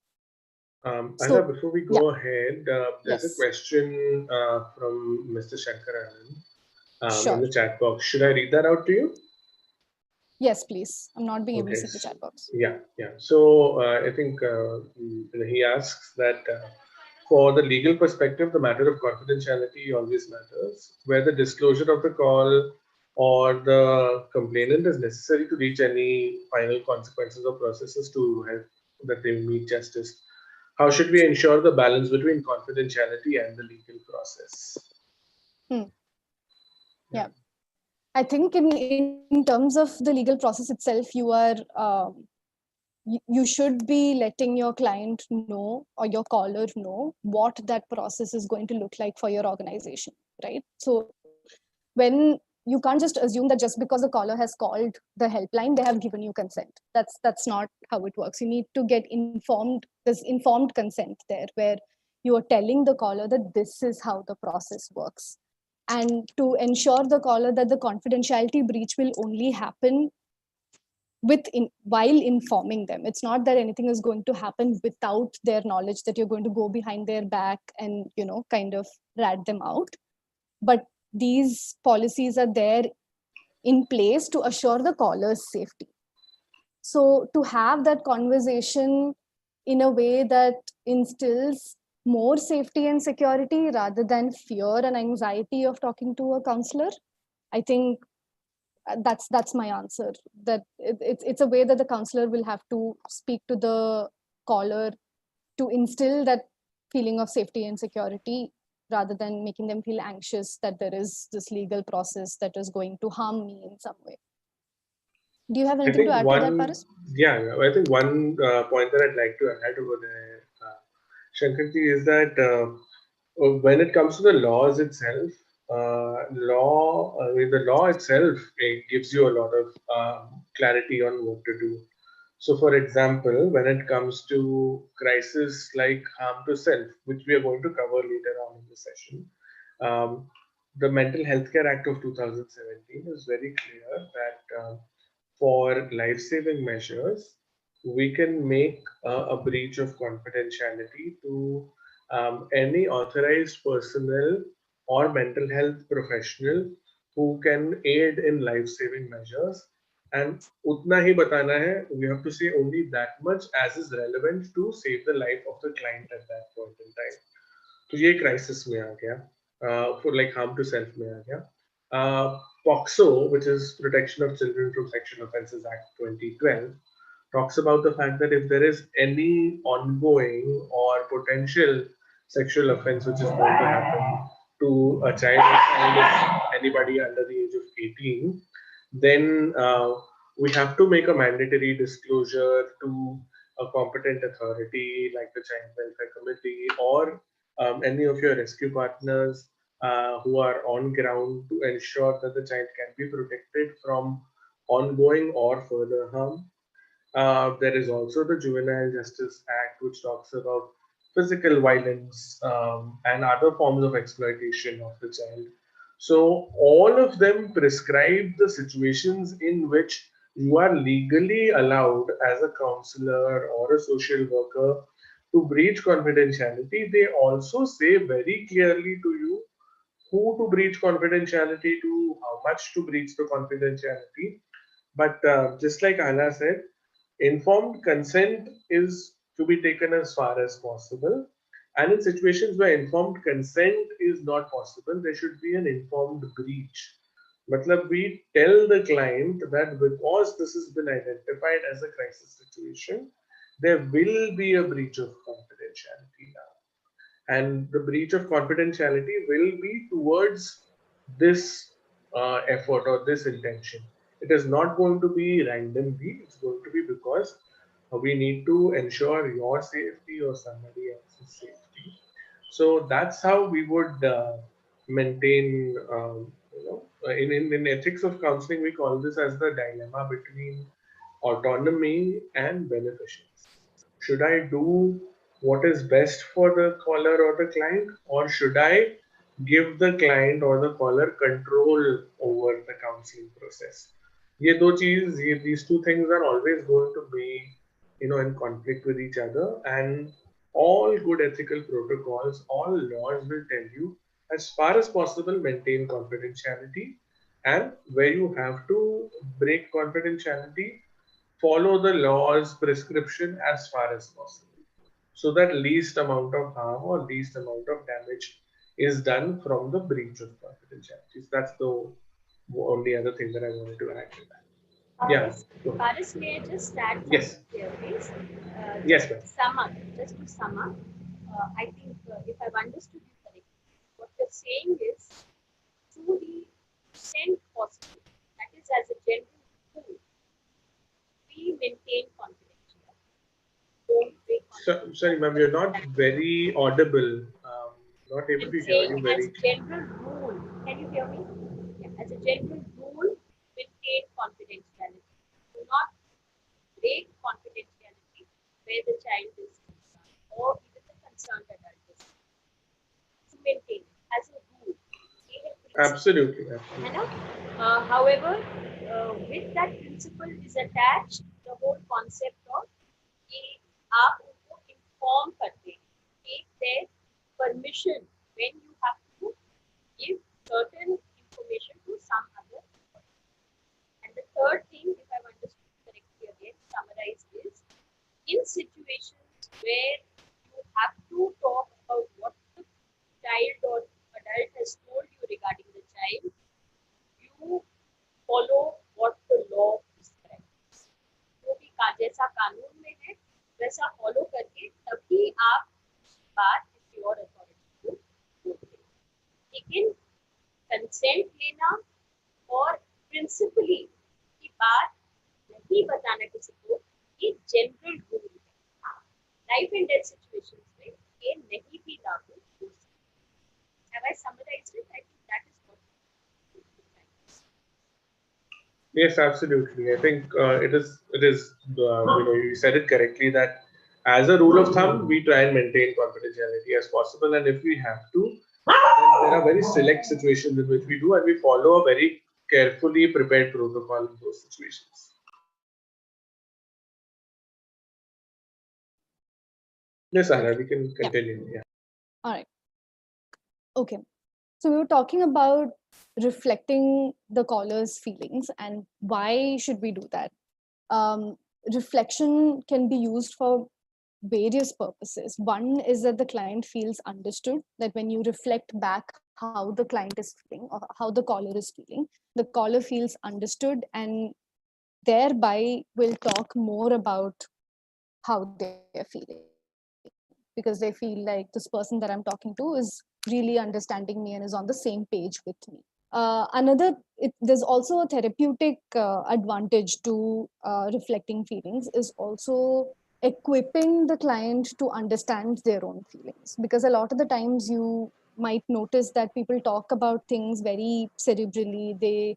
Aida, before we go ahead, there's a question from Mr. Shankaran in the chat box. Should I read that out to you? Yes, please. I'm not being able to see the chat box. Yeah. So I think he asks that for the legal perspective, the matter of confidentiality always matters, where the disclosure of the call or the complainant is necessary to reach any final consequences or processes to help that they meet justice. How should we ensure the balance between confidentiality and the legal process? Yeah. I think in terms of the legal process itself, you should be letting your client know or your caller know what that process is going to look like for your organization, right? So when you can't just assume that just because the caller has called the helpline, they have given you consent. That's not how it works. You need to get informed. There's informed consent there, where you are telling the caller that this is how the process works. And to ensure the caller that the confidentiality breach will only happen while informing them. It's not that anything is going to happen without their knowledge, that you're going to go behind their back and kind of rat them out. But these policies are there in place to assure the caller's safety. So to have that conversation in a way that instills more safety and security rather than fear and anxiety of talking to a counselor, I think that's my answer. That it's a way that the counselor will have to speak to the caller to instill that feeling of safety and security, rather than making them feel anxious that there is this legal process that is going to harm me in some way. Do you have anything to add to that, Paras? Yeah, I think one point that I'd like to add over there, Shankarji, is that when it comes to the laws itself, the law itself, it gives you a lot of clarity on what to do. So, for example, when it comes to crisis like harm to self, which we are going to cover later on in the session, the Mental Health Care Act of 2017 is very clear that for life-saving measures, we can make a breach of confidentiality to any authorized personnel or mental health professional who can aid in life-saving measures. And utna hi batana hai, we have to say only that much as is relevant to save the life of the client at that point in time. तो ये crisis में आ गया, for like harm to self में आ गया. POCSO, which is Protection of Children from Sexual Offences Act 2012, talks about the fact that if there is any ongoing or potential sexual offense which is going to happen to a child, anybody under the age of 18, then we have to make a mandatory disclosure to a competent authority like the Child Welfare Committee or any of your rescue partners who are on ground to ensure that the child can be protected from ongoing or further harm. There is also the Juvenile Justice Act, which talks about physical violence and other forms of exploitation of the child. So all of them prescribe the situations in which you are legally allowed as a counselor or a social worker to breach confidentiality. They also say very clearly to you who to breach confidentiality to, how much to breach the confidentiality. But just like Anna said, informed consent is to be taken as far as possible. And in situations where informed consent is not possible, there should be an informed breach. Matlab, we tell the client that because this has been identified as a crisis situation, there will be a breach of confidentiality now. And the breach of confidentiality will be towards this effort or this intention. It is not going to be randomly, it's going to be because we need to ensure your safety or somebody else's safety. So that's how we would maintain, in ethics of counseling, we call this as the dilemma between autonomy and beneficence. Should I do what is best for the caller or the client, or should I give the client or the caller control over the counseling process? These two things are always going to be, in conflict with each other, and all good ethical protocols, all laws will tell you, as far as possible, maintain confidentiality, and where you have to break confidentiality, follow the law's prescription as far as possible, so that least amount of harm or least amount of damage is done from the breach of confidentiality. So that's the only other thing that I wanted to add to that. Yeah. Paris, may I just add something Yes. here, please? Yes, ma'am. Just to sum up, I think if I've understood you correctly, what you're saying is, to the extent possible, that is as a general rule, we maintain confidentiality. Don't break confidentiality. Sorry, ma'am, you're not very audible. Not able to hear you very clearly. As a general rule, can you hear me? Yeah, as a general rule, maintain confidentiality. Do not break confidentiality where the child is concerned or even the concerned adult is concerned. To maintain it as a rule. Absolutely. However, with that principle is attached the whole concept of आप उनको inform करते हैं, take their permission when you have to give certain information to some other person. And the third thing, if I've understood correctly again, summarized is, in situations where you have to talk about what the child or adult has told you regarding the child, you follow what the law prescribes. जो भी जैसा कानून में है वैसा follow करके तभी आप बात किसी और अथॉरिटी को बोलते हैं. लेकिन कंसेंट लेना और प्रिंसिपली की बात नहीं बताना किसी को, ये जनरल रूल है. लाइफ एंड डेथ सिचुएशंस में ये नहीं भी लागू हो सकता. Have I summarized it? I think that is what. Yes, absolutely. I think it is you said it correctly that as a rule of thumb, we try and maintain confidentiality as possible. And if we have to, then there are very select situations in which we do, and we follow a very carefully prepared protocol in those situations. Yes, Anna, we can continue. Yeah. All right. Okay. So we were talking about reflecting the caller's feelings and why should we do that? Reflection can be used for various purposes. One is that the client feels understood, that when you reflect back how the client is feeling or how the caller is feeling, the caller feels understood and thereby will talk more about how they're feeling, because they feel like this person that I'm talking to is really understanding me and is on the same page with me. There's also a therapeutic advantage to reflecting feelings is also equipping the client to understand their own feelings, because a lot of the times you might notice that people talk about things very cerebrally. They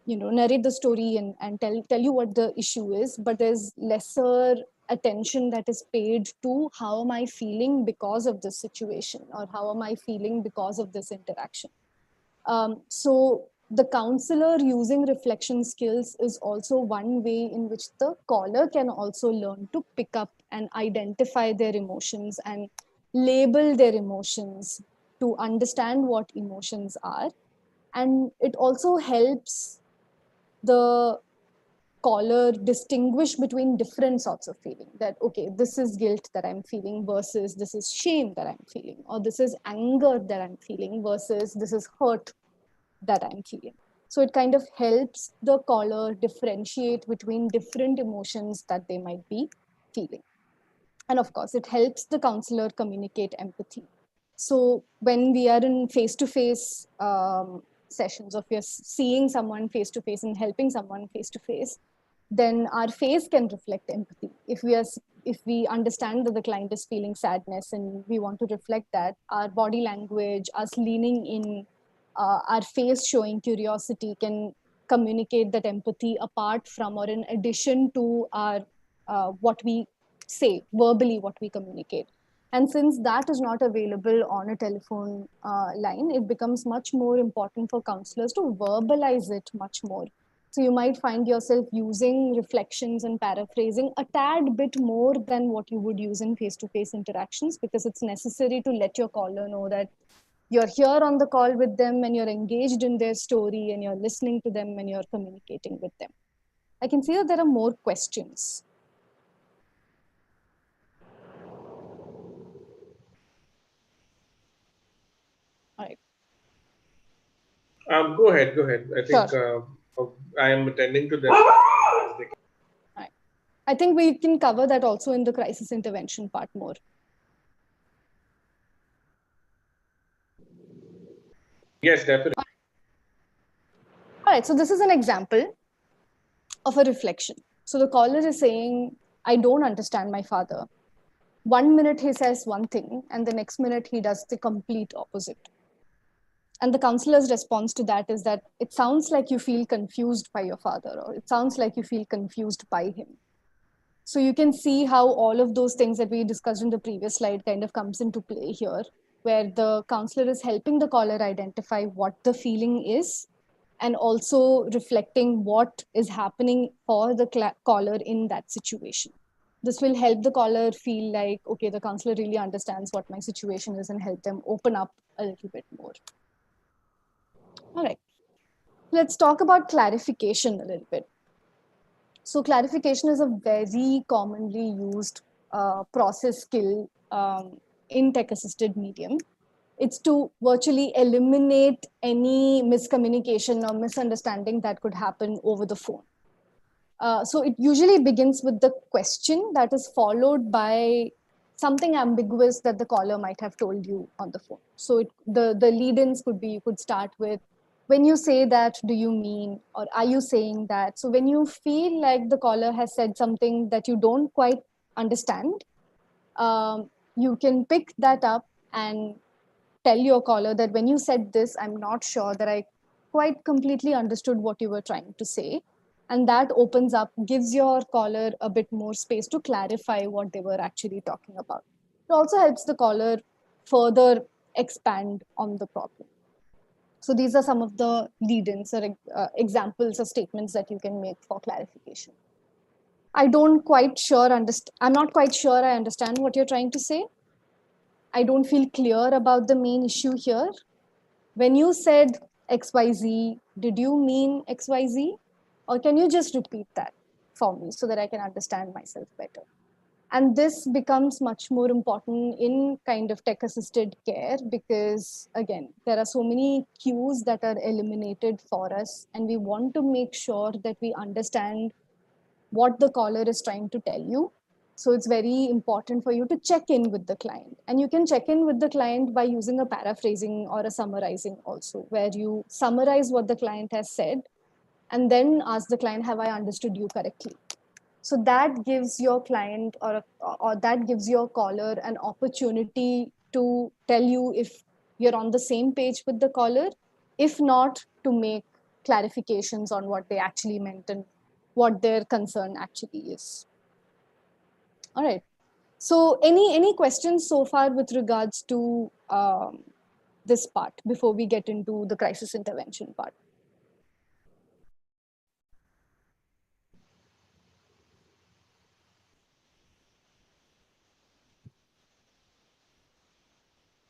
narrate the story and tell you what the issue is, but there's lesser attention that is paid to how am I feeling because of this situation, or how am I feeling because of this interaction. So the counselor using reflection skills is also one way in which the caller can also learn to pick up and identify their emotions and label their emotions to understand what emotions are. And it also helps the caller distinguish between different sorts of feeling, that okay, this is guilt that I'm feeling versus this is shame that I'm feeling, or this is anger that I'm feeling versus this is hurt that I'm feeling. So it kind of helps the caller differentiate between different emotions that they might be feeling. And of course, it helps the counselor communicate empathy. So when we are in face-to-face sessions, or if we are seeing someone face-to-face and helping someone face-to-face, then our face can reflect empathy. If we understand that the client is feeling sadness and we want to reflect that, our body language, us leaning in, our face showing curiosity can communicate that empathy apart from or in addition to our what we say verbally, what we communicate. And since that is not available on a telephone line, it becomes much more important for counselors to verbalize it much more. So you might find yourself using reflections and paraphrasing a tad bit more than what you would use in face-to-face interactions, because it's necessary to let your caller know that you're here on the call with them and you're engaged in their story and you're listening to them and you're communicating with them. I can see that there are more questions. All right. Go ahead. I think Sure. I am attending to them. Right. I think we can cover that also in the crisis intervention part more. Yes, definitely. All right, so this is an example of a reflection. So the caller is saying, I don't understand my father. 1 minute he says one thing, and the next minute he does the complete opposite. And the counselor's response to that is that it sounds like you feel confused by your father, or it sounds like you feel confused by him. So you can see how all of those things that we discussed in the previous slide kind of comes into play here, where the counselor is helping the caller identify what the feeling is, and also reflecting what is happening for the caller in that situation. This will help the caller feel like, okay, the counselor really understands what my situation is, and help them open up a little bit more. All right, let's talk about clarification a little bit. So clarification is a very commonly used process skill in tech-assisted medium. It's to virtually eliminate any miscommunication or misunderstanding that could happen over the phone. So it usually begins with the question that is followed by something ambiguous that the caller might have told you on the phone. So the lead-ins could be, you could start with, when you say that, do you mean, or are you saying that? So when you feel like the caller has said something that you don't quite understand, you can pick that up and tell your caller that when you said this, I'm not sure that I quite completely understood what you were trying to say. And that opens up, gives your caller a bit more space to clarify what they were actually talking about. It also helps the caller further expand on the problem. So these are some of the lead-ins or examples or statements that you can make for clarification. I'm not quite sure I understand what you're trying to say. I don't feel clear about the main issue here. When you said XYZ, did you mean XYZ? Or can you just repeat that for me so that I can understand myself better? And this becomes much more important in kind of tech-assisted care because, again, there are so many cues that are eliminated for us, and we want to make sure that we understand what the caller is trying to tell you. So it's very important for you to check in with the client. And you can check in with the client by using a paraphrasing or a summarizing also, where you summarize what the client has said and then ask the client, have I understood you correctly? So that gives your client or that gives your caller an opportunity to tell you if you're on the same page with the caller, if not, to make clarifications on what they actually meant and what their concern actually is. All right. So any questions so far with regards to this part before we get into the crisis intervention part?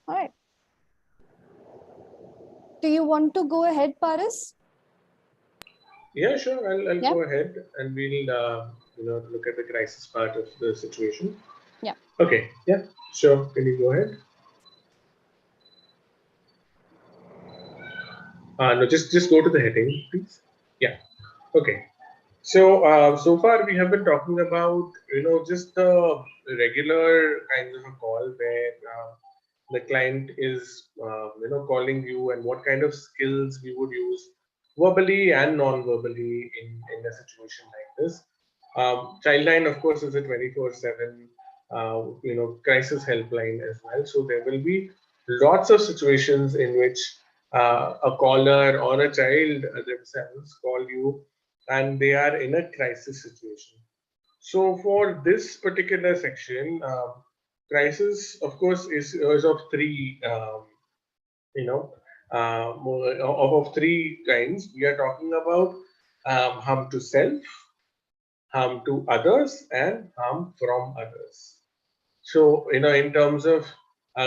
All right. Do you want to go ahead, Paris? Yeah, sure. I'll go ahead and we'll look at the crisis part of the situation. Yeah. Okay. Yeah. Sure. Can you go ahead? No, just go to the heading, please. Yeah. Okay. So so far we have been talking about just the regular kinds of a call where the client is calling you, and what kind of skills we would use verbally and non-verbally in a situation like this. Childline, of course, is a 24/7 crisis helpline as well. So there will be lots of situations in which a caller or a child themselves call you and they are in a crisis situation. So for this particular section, crisis, of course, is of three, of three kinds. We are talking about harm to self, harm to others, and harm from others. So, in terms of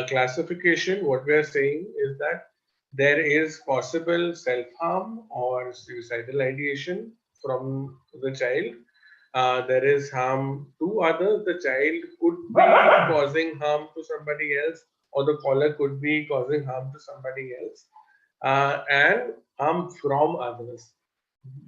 classification, what we are saying is that there is possible self-harm or suicidal ideation from the child. There is harm to others. The child could be causing harm to somebody else, or the caller could be causing harm to somebody else, and harm from others.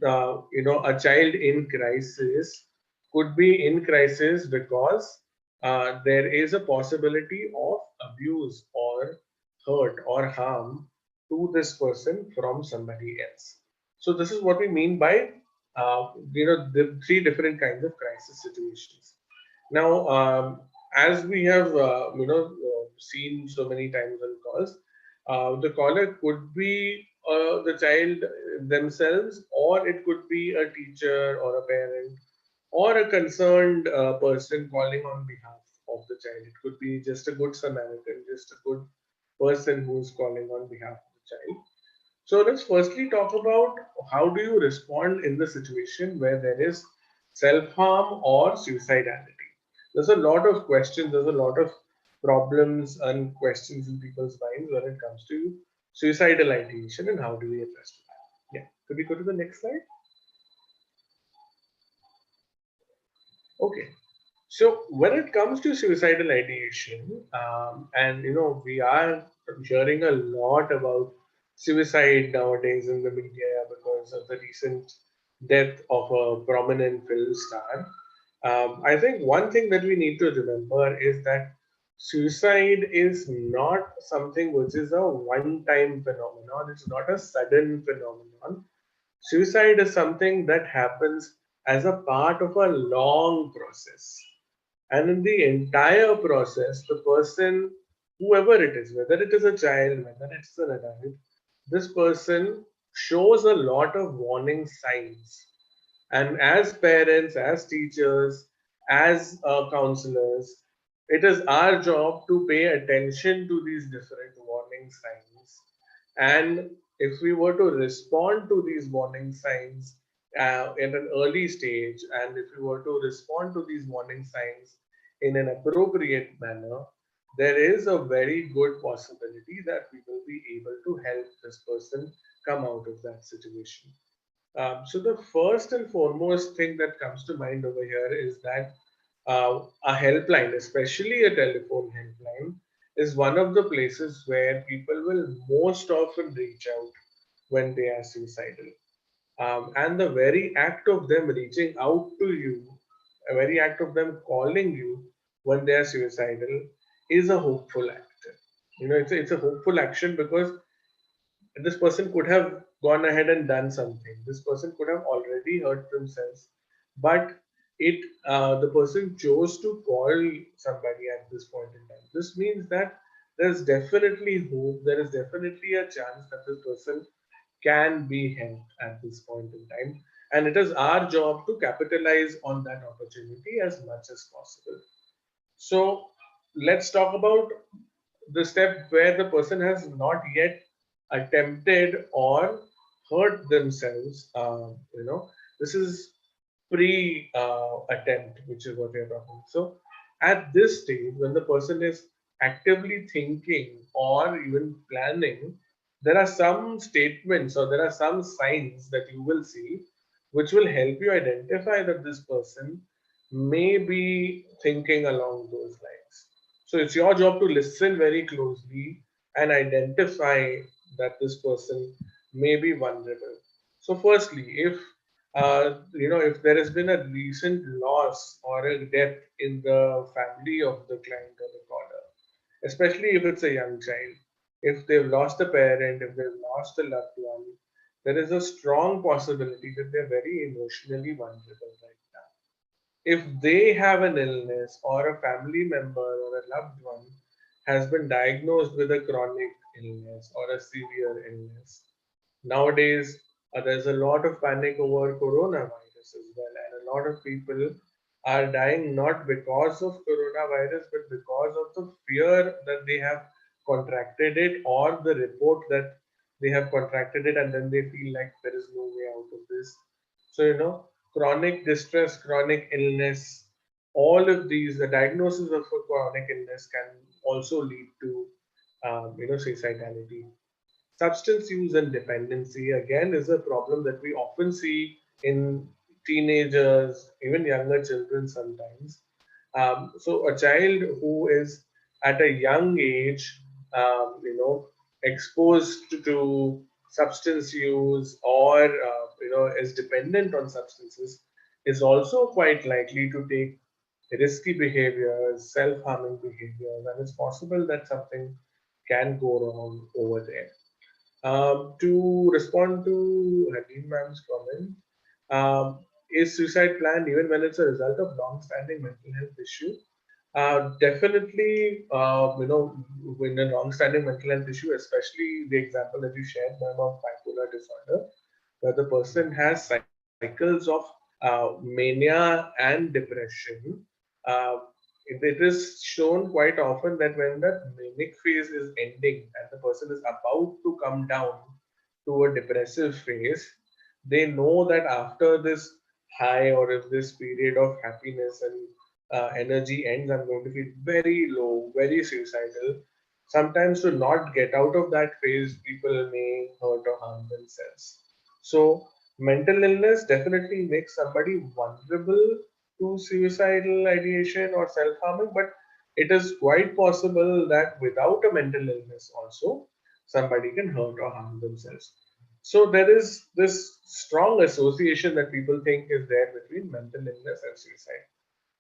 A child in crisis could be in crisis because there is a possibility of abuse or hurt or harm to this person from somebody else. So this is what we mean by the three different kinds of crisis situations. Now, as we have seen so many times on calls, the caller could be the child themselves, or it could be a teacher or a parent or a concerned person calling on behalf of the child. It could be just a good Samaritan, just a good person who's calling on behalf of the child. So let's firstly talk about how do you respond in the situation where there is self-harm or suicidality. There's a lot of questions, there's a lot of problems and questions in people's minds when it comes to suicidal ideation and how do we address that. Yeah, could we go to the next slide? Okay, so when it comes to suicidal ideation, and we are hearing a lot about suicide nowadays in the media because of the recent death of a prominent film star. I think one thing that we need to remember is that suicide is not something which is a one-time phenomenon. It's not a sudden phenomenon. Suicide is something that happens as a part of a long process. And in the entire process, the person, whoever it is, whether it is a child, whether it's an adult, this person shows a lot of warning signs. And as parents, as teachers, as counselors, it is our job to pay attention to these different warning signs. And if we were to respond to these warning signs at an early stage, and if we were to respond to these warning signs in an appropriate manner, there is a very good possibility that we will be able to help this person come out of that situation. So the first and foremost thing that comes to mind over here is that a helpline, especially a telephone helpline, is one of the places where people will most often reach out when they are suicidal. And the very act of them reaching out to you, a very act of them calling you when they are suicidal is a hopeful act. It's a hopeful action because this person could have gone ahead and done something. This person could have already hurt themselves, but the person chose to call somebody at this point in time. This means that there's definitely hope. There is definitely a chance that this person can be helped at this point in time, and it is our job to capitalize on that opportunity as much as possible. So let's talk about the step where the person has not yet attempted or hurt themselves. This is pre-attempt, which is what we are talking. So at this stage, when the person is actively thinking or even planning, there are some statements or there are some signs that you will see which will help you identify that this person may be thinking along those lines. So it's your job to listen very closely and identify that this person may be vulnerable. So firstly, if there has been a recent loss or a death in the family of the client or the caller, especially if it's a young child, if they've lost a parent, if they've lost a loved one, there is a strong possibility that they're very emotionally vulnerable right now. If they have an illness or a family member or a loved one has been diagnosed with a chronic illness or a severe illness, nowadays there's a lot of panic over coronavirus as well, and a lot of people are dying not because of coronavirus but because of the fear that they have contracted it or the report that they have contracted it, and then they feel like there is no way out of this. So chronic distress, chronic illness, all of these, the diagnosis of a chronic illness can also lead to suicidality. Substance use and dependency again is a problem that we often see in teenagers, even younger children sometimes. So a child who is at a young age, exposed to substance use or is dependent on substances is also quite likely to take risky behaviors, self-harming behaviors, and it's possible that something can go wrong over there. To respond to Hadeem ma'am's comment, is suicide planned even when it's a result of long-standing mental health issue? Definitely, when a long-standing mental health issue, especially the example that you shared, ma'am, of bipolar disorder, where the person has cycles of mania and depression, it is shown quite often that when that manic phase is ending and the person is about to come down to a depressive phase, they know that after this high or if this period of happiness and energy ends, I'm going to feel very low, very suicidal. Sometimes to not get out of that phase, people may hurt or harm themselves. So mental illness definitely makes somebody vulnerable to suicidal ideation or self-harming, but it is quite possible that without a mental illness also, somebody can hurt or harm themselves. So there is this strong association that people think is there between mental illness and suicide.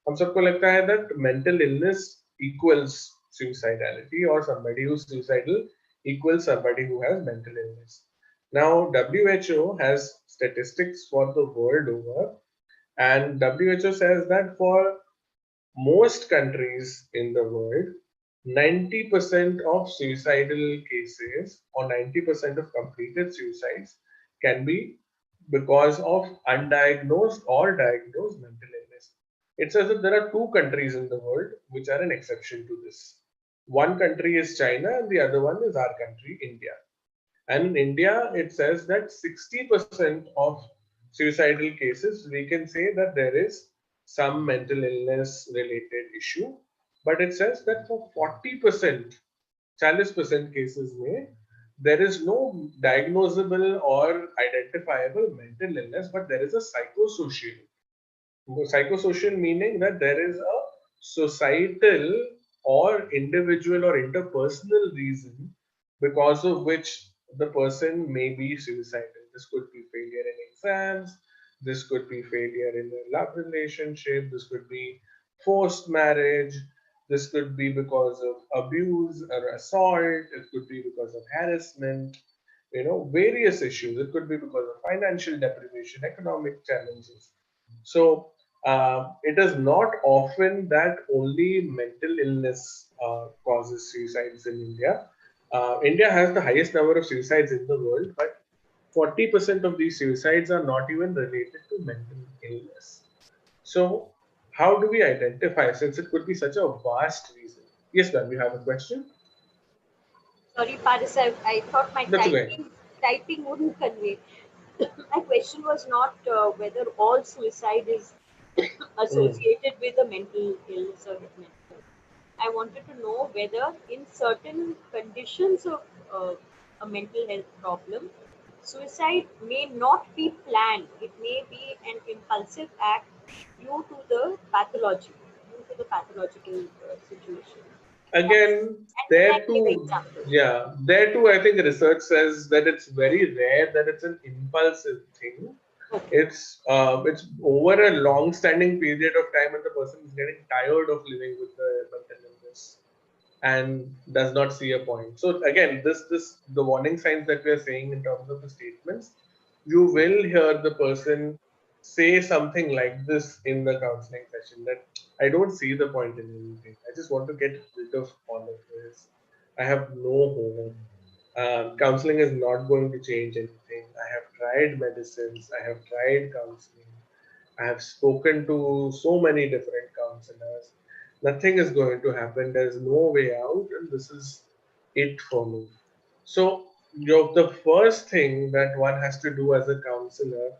हम सबको लगता है that mental illness equals suicidality or somebody who's suicidal equals somebody who has mental illness. Now, WHO has statistics for the world over, and WHO says that for most countries in the world, 90% of suicidal cases or 90% of completed suicides can be because of undiagnosed or diagnosed mental illness. It says that there are two countries in the world which are an exception to this. One country is China and the other one is our country, India. And in India, it says that 60% of suicidal cases, we can say that there is some mental illness related issue. But it says that for 40%, 40% cases there is no diagnosable or identifiable mental illness, but there is a psychosocial. Psychosocial meaning that there is a societal or individual or interpersonal reason because of which the person may be suicidal. This could be failure in exams, this could be failure in a love relationship, this could be forced marriage, this could be because of abuse or assault, it could be because of harassment, various issues. It could be because of financial deprivation, economic challenges. So it is not often that only mental illness causes suicides in India. India has the highest number of suicides in the world, but 40% of these suicides are not even related to mental illness. So, how do we identify, since it could be such a vast reason? Yes, ma'am, you have a question? Sorry, Paris, I thought my typing wouldn't convey. My question was not whether all suicide is associated with a mental illness or mental health. I wanted to know whether in certain conditions of a mental health problem, suicide may not be planned. It may be an impulsive act due to the pathological situation. Again, there too, I think research says that it's very rare that it's an impulsive thing. Okay. It's over a long-standing period of time, and the person is getting tired of living with the mental illness and does not see a point. So again, the warning signs that we are saying in terms of the statements, you will hear the person say something like this in the counseling session, that I don't see the point in anything. I just want to get rid of all of this. I have no hope. Counseling is not going to change anything. I have tried medicines. I have tried counseling. I have spoken to so many different counselors. Nothing is going to happen. There is no way out, and this is it for me. So, the first thing that one has to do as a counselor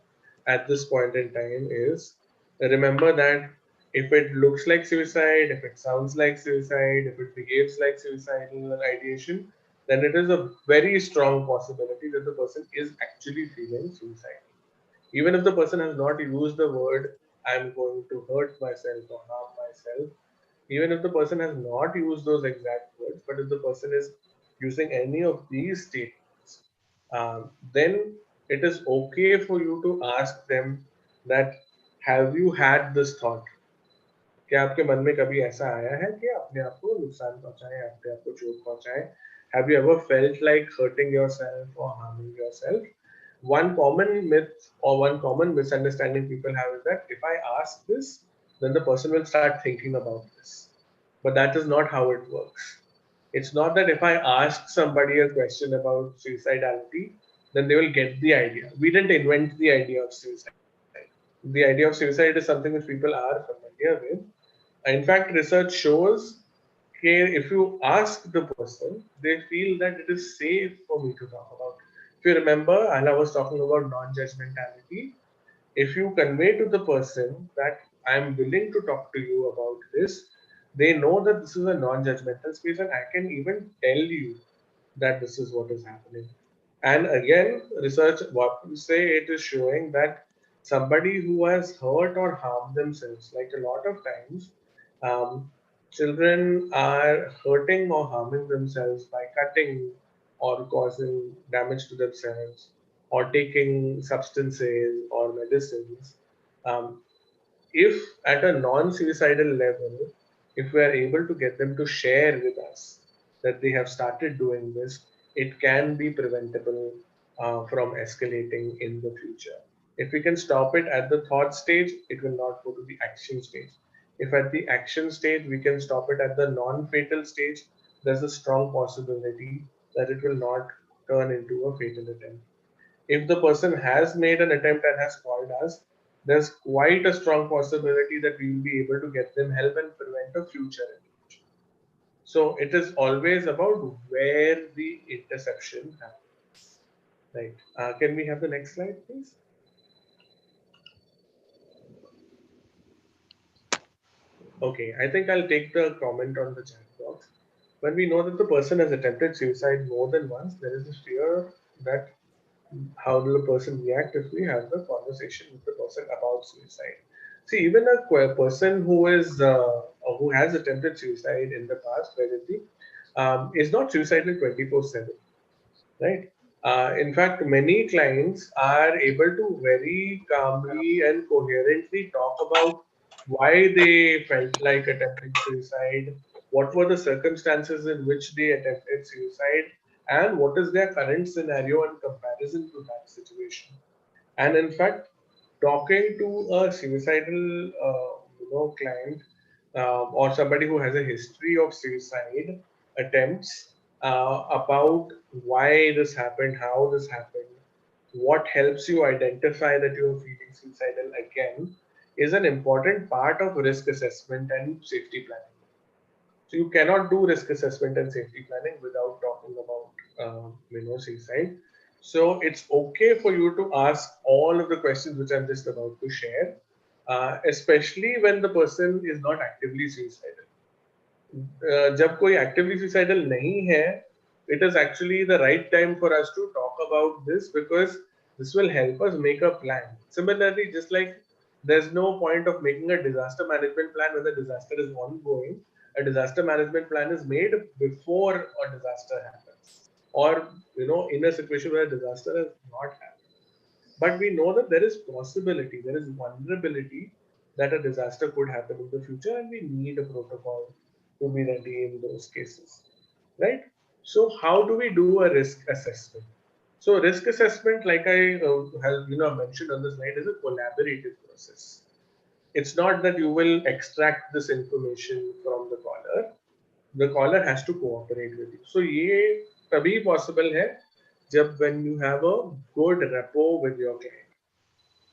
at this point in time is remember that if it looks like suicide, if it sounds like suicide, if it behaves like suicidal ideation, then it is a very strong possibility that the person is actually feeling suicidal. Even if the person has not used the word, I'm going to hurt myself or harm myself, even if the person has not used those exact words, but if the person is using any of these statements, then it is okay for you to ask them that, have you had this thought? क्या आपके मन में कभी ऐसा आया है कि आपने आपको नुकसान पहुंचाए, आपने आपको चोट पहुंचाए? Have you ever felt like hurting yourself or harming yourself? One common myth or one common misunderstanding people have is that if I ask this, then the person will start thinking about this. But that is not how it works. It's not that if I ask somebody a question about suicidality, then they will get the idea. We didn't invent the idea of suicide. The idea of suicide is something which people are familiar with. In fact, research shows that if you ask the person, they feel that it is safe for me to talk about. If you remember, and I was talking about non-judgmentality, if you convey to the person that I'm willing to talk to you about this, they know that this is a non-judgmental space, and I can even tell you that this is what is happening. And again, research, what you say, it is showing that somebody who has hurt or harmed themselves, like a lot of times, children are hurting or harming themselves by cutting or causing damage to themselves or taking substances or medicines. If at a non-suicidal level, if we are able to get them to share with us that they have started doing this, it can be preventable from escalating in the future. If we can stop it at the thought stage, it will not go to the action stage. If at the action stage we can stop it at the non-fatal stage, there's a strong possibility that it will not turn into a fatal attempt. If the person has made an attempt and has called us, there's quite a strong possibility that we will be able to get them help and prevent a future attempt. So it is always about where the interception happens. Right. Can we have the next slide, please? Okay, I think I'll take the comment on the chat box. When we know that the person has attempted suicide more than once, there is a fear that how will the person react if we have the conversation with the person about suicide. See, even a person who has attempted suicide in the past, presently, is not suicidal 24/7, right? In fact, many clients are able to very calmly and coherently talk about why they felt like attempting suicide, what were the circumstances in which they attempted suicide, and what is their current scenario in comparison to that situation. And in fact, talking to a suicidal client or somebody who has a history of suicide attempts about why this happened, how this happened, what helps you identify that you're feeling suicidal again is an important part of risk assessment and safety planning. So you cannot do risk assessment and safety planning without talking about suicide. So it's okay for you to ask all of the questions which I'm just about to share, especially when the person is not actively suicidal. जब कोई actively suicidal नहीं है, it is actually the right time for us to talk about this because this will help us make a plan. Similarly, just like there's no point of making a disaster management plan when the disaster is ongoing, a disaster management plan is made before a disaster happens, or in a situation where a disaster has not happened. But we know that there is possibility, there is vulnerability that a disaster could happen in the future, and we need a protocol to be ready in those cases, right? So how do we do a risk assessment? So risk assessment, like I have mentioned on the slide, is a collaborative process. It's not that you will extract this information from the caller. The caller has to cooperate with you. So ये तभी possible है जब when you have a good rapport with your client.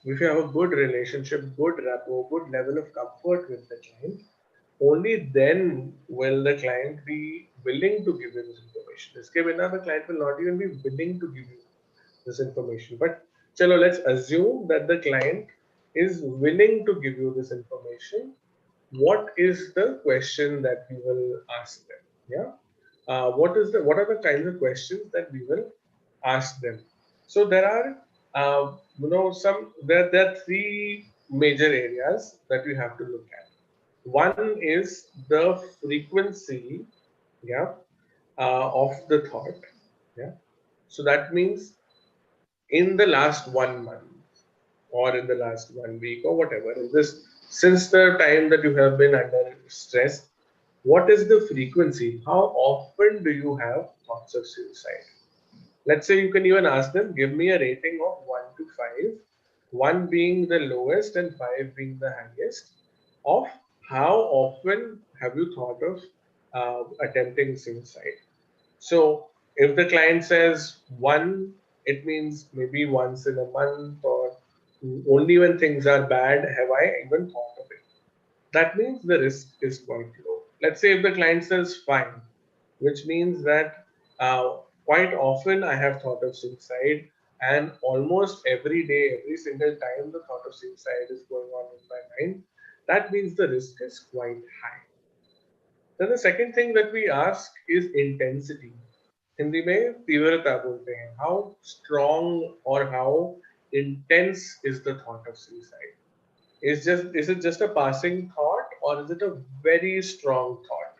If you have a good relationship, good rapport, good level of comfort with the client, only then will the client be willing to give you this information. इसके बिना the client will not even be willing to give you this information. But chalo, let's assume that the client is willing to give you this information. What is the question that we will ask them? Yeah. What are the kinds of questions that we will ask them? So there are there are three major areas that we have to look at. One is the frequency, yeah, of the thought. Yeah. So that means in the last 1 month or in the last 1 week or whatever, since the time that you have been under stress, what is the frequency? How often do you have thoughts of suicide? Let's say you can even ask them, give me a rating of 1 to 5, 1 being the lowest and 5 being the highest, of how often have you thought of attempting suicide. So if the client says 1, it means maybe once in a month, or only when things are bad have I even thought of it. That means the risk is quite low. Let's say if the client says 5, which means that quite often I have thought of suicide, and almost every day, every single time the thought of suicide is going on in my mind, that means the risk is quite high. Then the second thing that we ask is intensity. Hindi में तीव्रता बोलते हैं. How strong or how intense is the thought of suicide? Is it just a passing thought, or is it a very strong thought?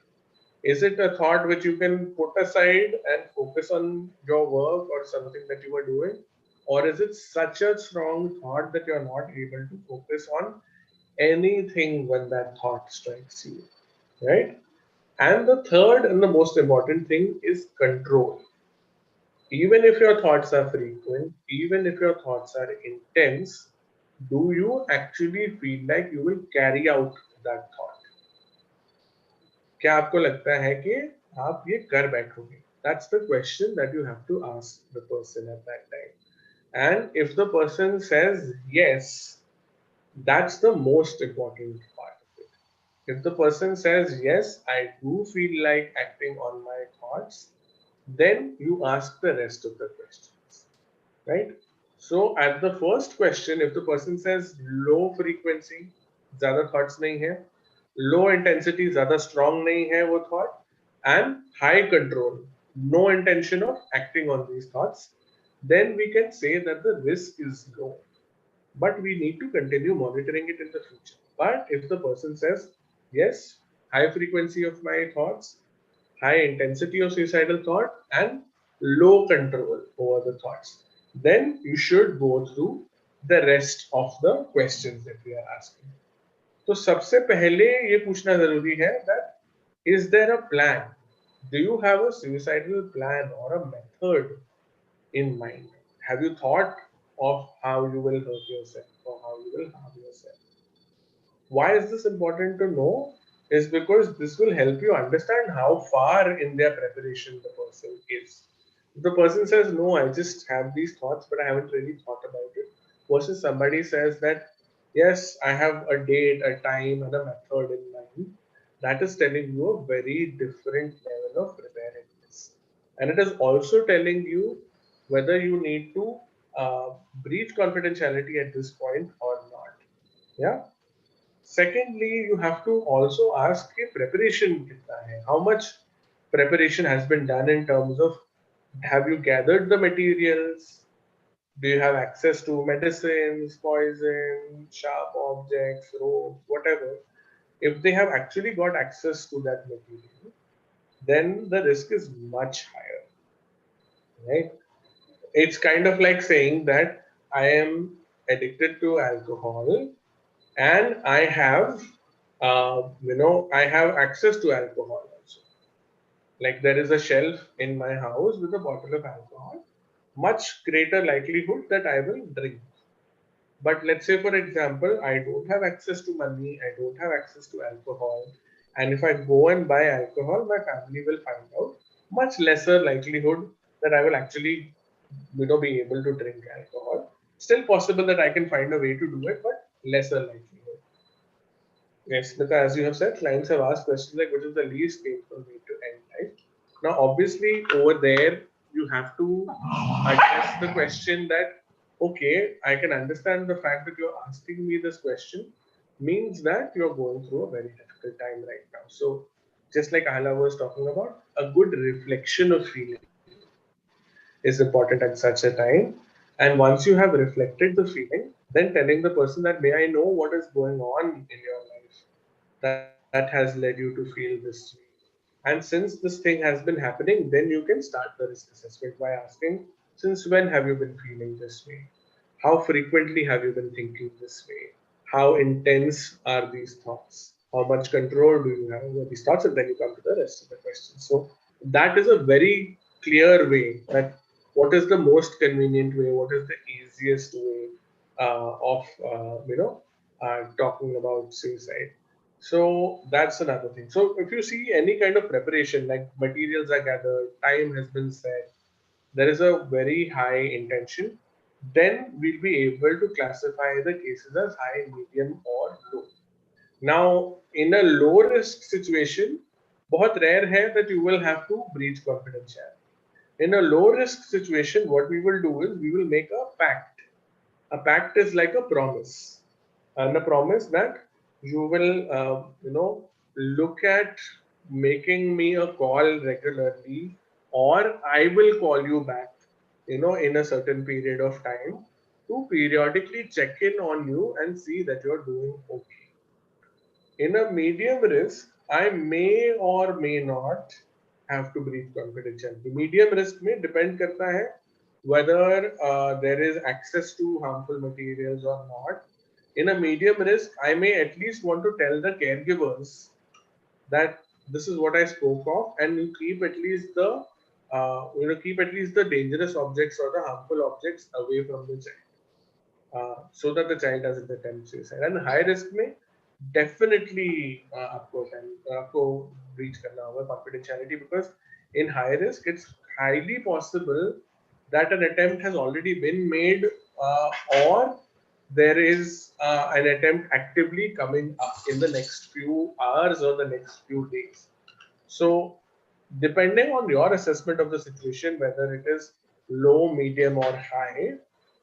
Is it a thought which you can put aside and focus on your work or something that you are doing? Or is it such a strong thought that you're not able to focus on anything when that thought strikes you, right? And the third and the most important thing is control. Even if your thoughts are frequent, even if your thoughts are intense, do you actually feel like you will carry out that thought? क्या आपको लगता है कि आप ये कर बैठोगे? That's the question that you have to ask the person at that time. And if the person says yes, that's the most important part of it. If the person says yes, I do feel like acting on my thoughts, then you ask the rest of the questions, right? So at the first question, if the person says low frequency, ज़्यादा thoughts नहीं है, low intensity, ज़्यादा strong नहीं है वो thought, and high control, no intention of acting on these thoughts, then we can say that the risk is low. But we need to continue monitoring it in the future. But if the person says, yes, high frequency of my thoughts, high intensity of suicidal thought, and low control over the thoughts, then you should go through the rest of the questions that we are asking. तो सबसे पहले ये पूछना जरूरी है that is there a plan? Do you have a suicidal plan or a method in mind? Have you thought of how you will hurt yourself or how you will harm yourself? Why is this important to know? Is because this will help you understand how far in their preparation the person is. If the person says, no, I just have these thoughts, but I haven't really thought about it, versus somebody says that, yes, I have a date, a time, and a method in mind, that is telling you a very different level of preparedness. And it is also telling you whether you need to breach confidentiality at this point or not. Yeah. Secondly, you have to also ask कि preparation कितना है? How much preparation has been done in terms of have you gathered the materials? Do you have access to medicines, poison, sharp objects, ropes, whatever? If they have actually got access to that material, then the risk is much higher, right? It's kind of like saying that I am addicted to alcohol and I have, I have access to alcohol also. Like there is a shelf in my house with a bottle of alcohol, much greater likelihood that I will drink. But let's say, for example, I don't have access to money, I don't have access to alcohol, and if I go and buy alcohol, my family will find out. Much lesser likelihood that I will actually, be able to drink alcohol. Still possible that I can find a way to do it, but lesser likelihood. Yes, because as you have said, clients have asked questions like, which is the least painful way to end life? Now, obviously, over there, you have to address the question that, okay, I can understand the fact that you're asking me this question means that you're going through a very difficult time right now. So, just like Ahla was talking about, a good reflection of feeling is important at such a time. And once you have reflected the feeling, then telling the person that, may I know what is going on in your life that has led you to feel this way. And since this thing has been happening, then you can start the risk assessment by asking, since when have you been feeling this way? How frequently have you been thinking this way? How intense are these thoughts? How much control do you have over these thoughts? And then you come to the rest of the questions. So that is a very clear way that what is the most convenient way, what is the easiest way of talking about suicide. So that's another thing. So if you see any kind of preparation, like materials are gathered, time has been set, there is a very high intention, then we'll be able to classify the cases as high, medium, or low. Now, in a low risk situation, बहुत rare है that you will have to breach confidentiality. In a low risk situation, what we will do is we will make a pact. A pact is like a promise, and a promise that you will, look at making me a call regularly, or I will call you back, in a certain period of time to periodically check in on you and see that you're doing okay. In a medium risk, I may or may not have to breach confidentiality. Medium risk may depend करता है whether there is access to harmful materials or not. In a medium risk, I may at least want to tell the caregivers that this is what I spoke of, and you keep at least the dangerous objects or the harmful objects away from the child, so that the child doesn't attempt suicide. And high risk may definitely आपको breach करना होगा confidentiality, because in high risk it's highly possible that an attempt has already been made, or there is an attempt actively coming up in the next few hours or the next few days. So depending on your assessment of the situation, whether it is low, medium or high,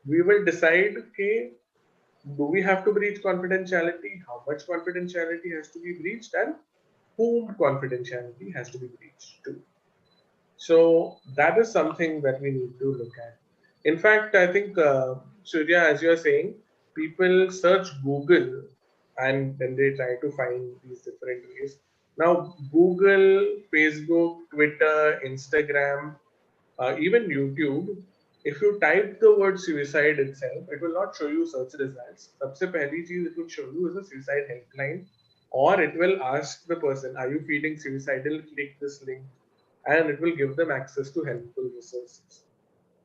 we will decide, okay, do we have to breach confidentiality? How much confidentiality has to be breached, and whom confidentiality has to be breached to? So that is something that we need to look at. In fact, I think, Surya, as you are saying, people search Google and then they try to find these different ways. Now, Google, Facebook, Twitter, Instagram, even YouTube, if you type the word suicide itself, it will not show you search results. सबसे पहली चीज it will show you is a suicide helpline, or it will ask the person, are you feeling suicidal? Click this link, and it will give them access to helpful resources.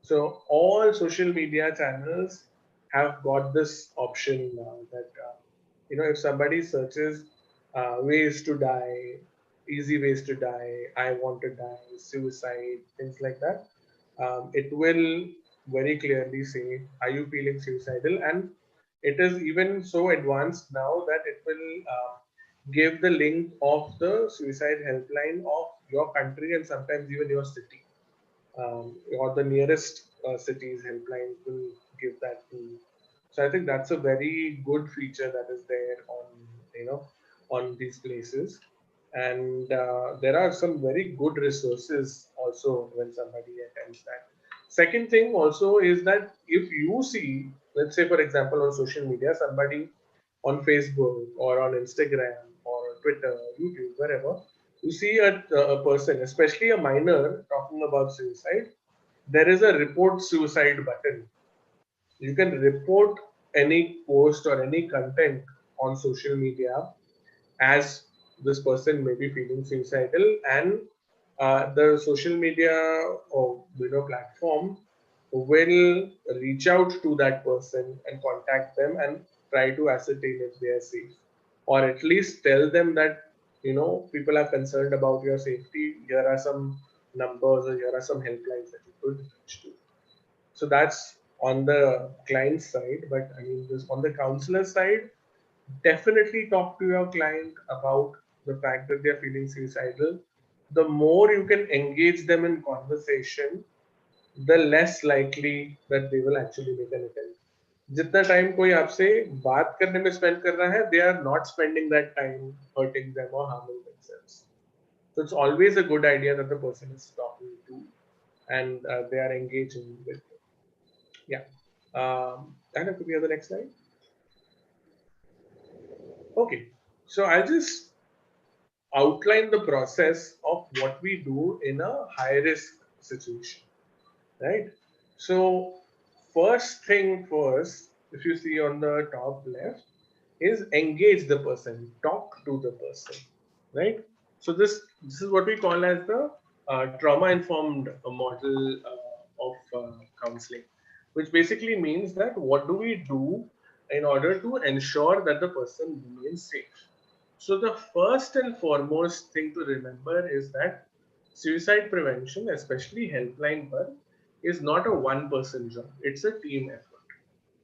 So all social media channels have got this option now that if somebody searches ways to die, easy ways to die, I want to die, suicide, things like that, it will very clearly say, are you feeling suicidal? And it is even so advanced now that it will give the link of the suicide helpline of your country and sometimes even your city, or the nearest city's helpline will give that to you. So I think that's a very good feature that is there on on these places, and there are some very good resources also when somebody attempts that. Second thing also is that if you see, let's say for example on social media, somebody on Facebook or on Instagram or Twitter, YouTube, wherever, you see a person, especially a minor, talking about suicide, there is a report suicide button. You can report any post or any content on social media as this person may be feeling suicidal, and the social media or platform will reach out to that person and contact them and try to ascertain if they are safe, or at least tell them that people are concerned about your safety. Here are some numbers, or here are some helplines that you could reach to. So that's on the client side, but I mean, this on the counselor side, definitely talk to your client about the fact that they're feeling suicidal. The more you can engage them in conversation, the less likely that they will actually make an attempt. जितना time कोई आपसे बात करने में spend कर रहा है, they are not spending that time hurting them or harming themselves. So it's always a good idea that the person is talking to and they are engaging with. Yeah. Anna, could we have the next slide? Okay. So I'll just outline the process of what we do in a high risk situation, right? So first thing first, if you see on the top left, is engage the person, talk to the person, right? So this is what we call as the trauma informed model of counseling, which basically means that what do we do in order to ensure that the person remains safe. So the first and foremost thing to remember is that suicide prevention, especially helpline work, is not a one-person job. It's a team effort.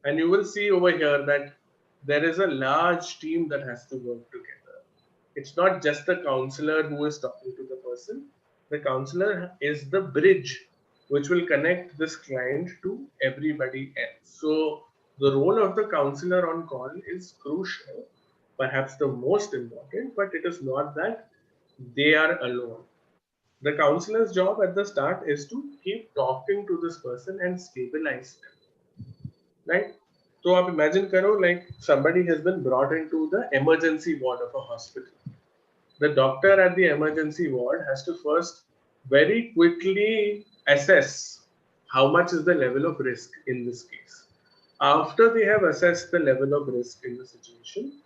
And you will see over here that there is a large team that has to work together. It's not just the counselor who is talking to the person. The counselor is the bridge which will connect this client to everybody else. So the role of the counselor on call is crucial, perhaps the most important, but it is not that they are alone. The counselor's job at the start is to keep talking to this person and stabilize them, right? So आप imagine करो, like somebody has been brought into the emergency ward of a hospital. The doctor at the emergency ward has to first very quickly assess how much is the level of risk in this case. After they have assessed the level of risk in the situation,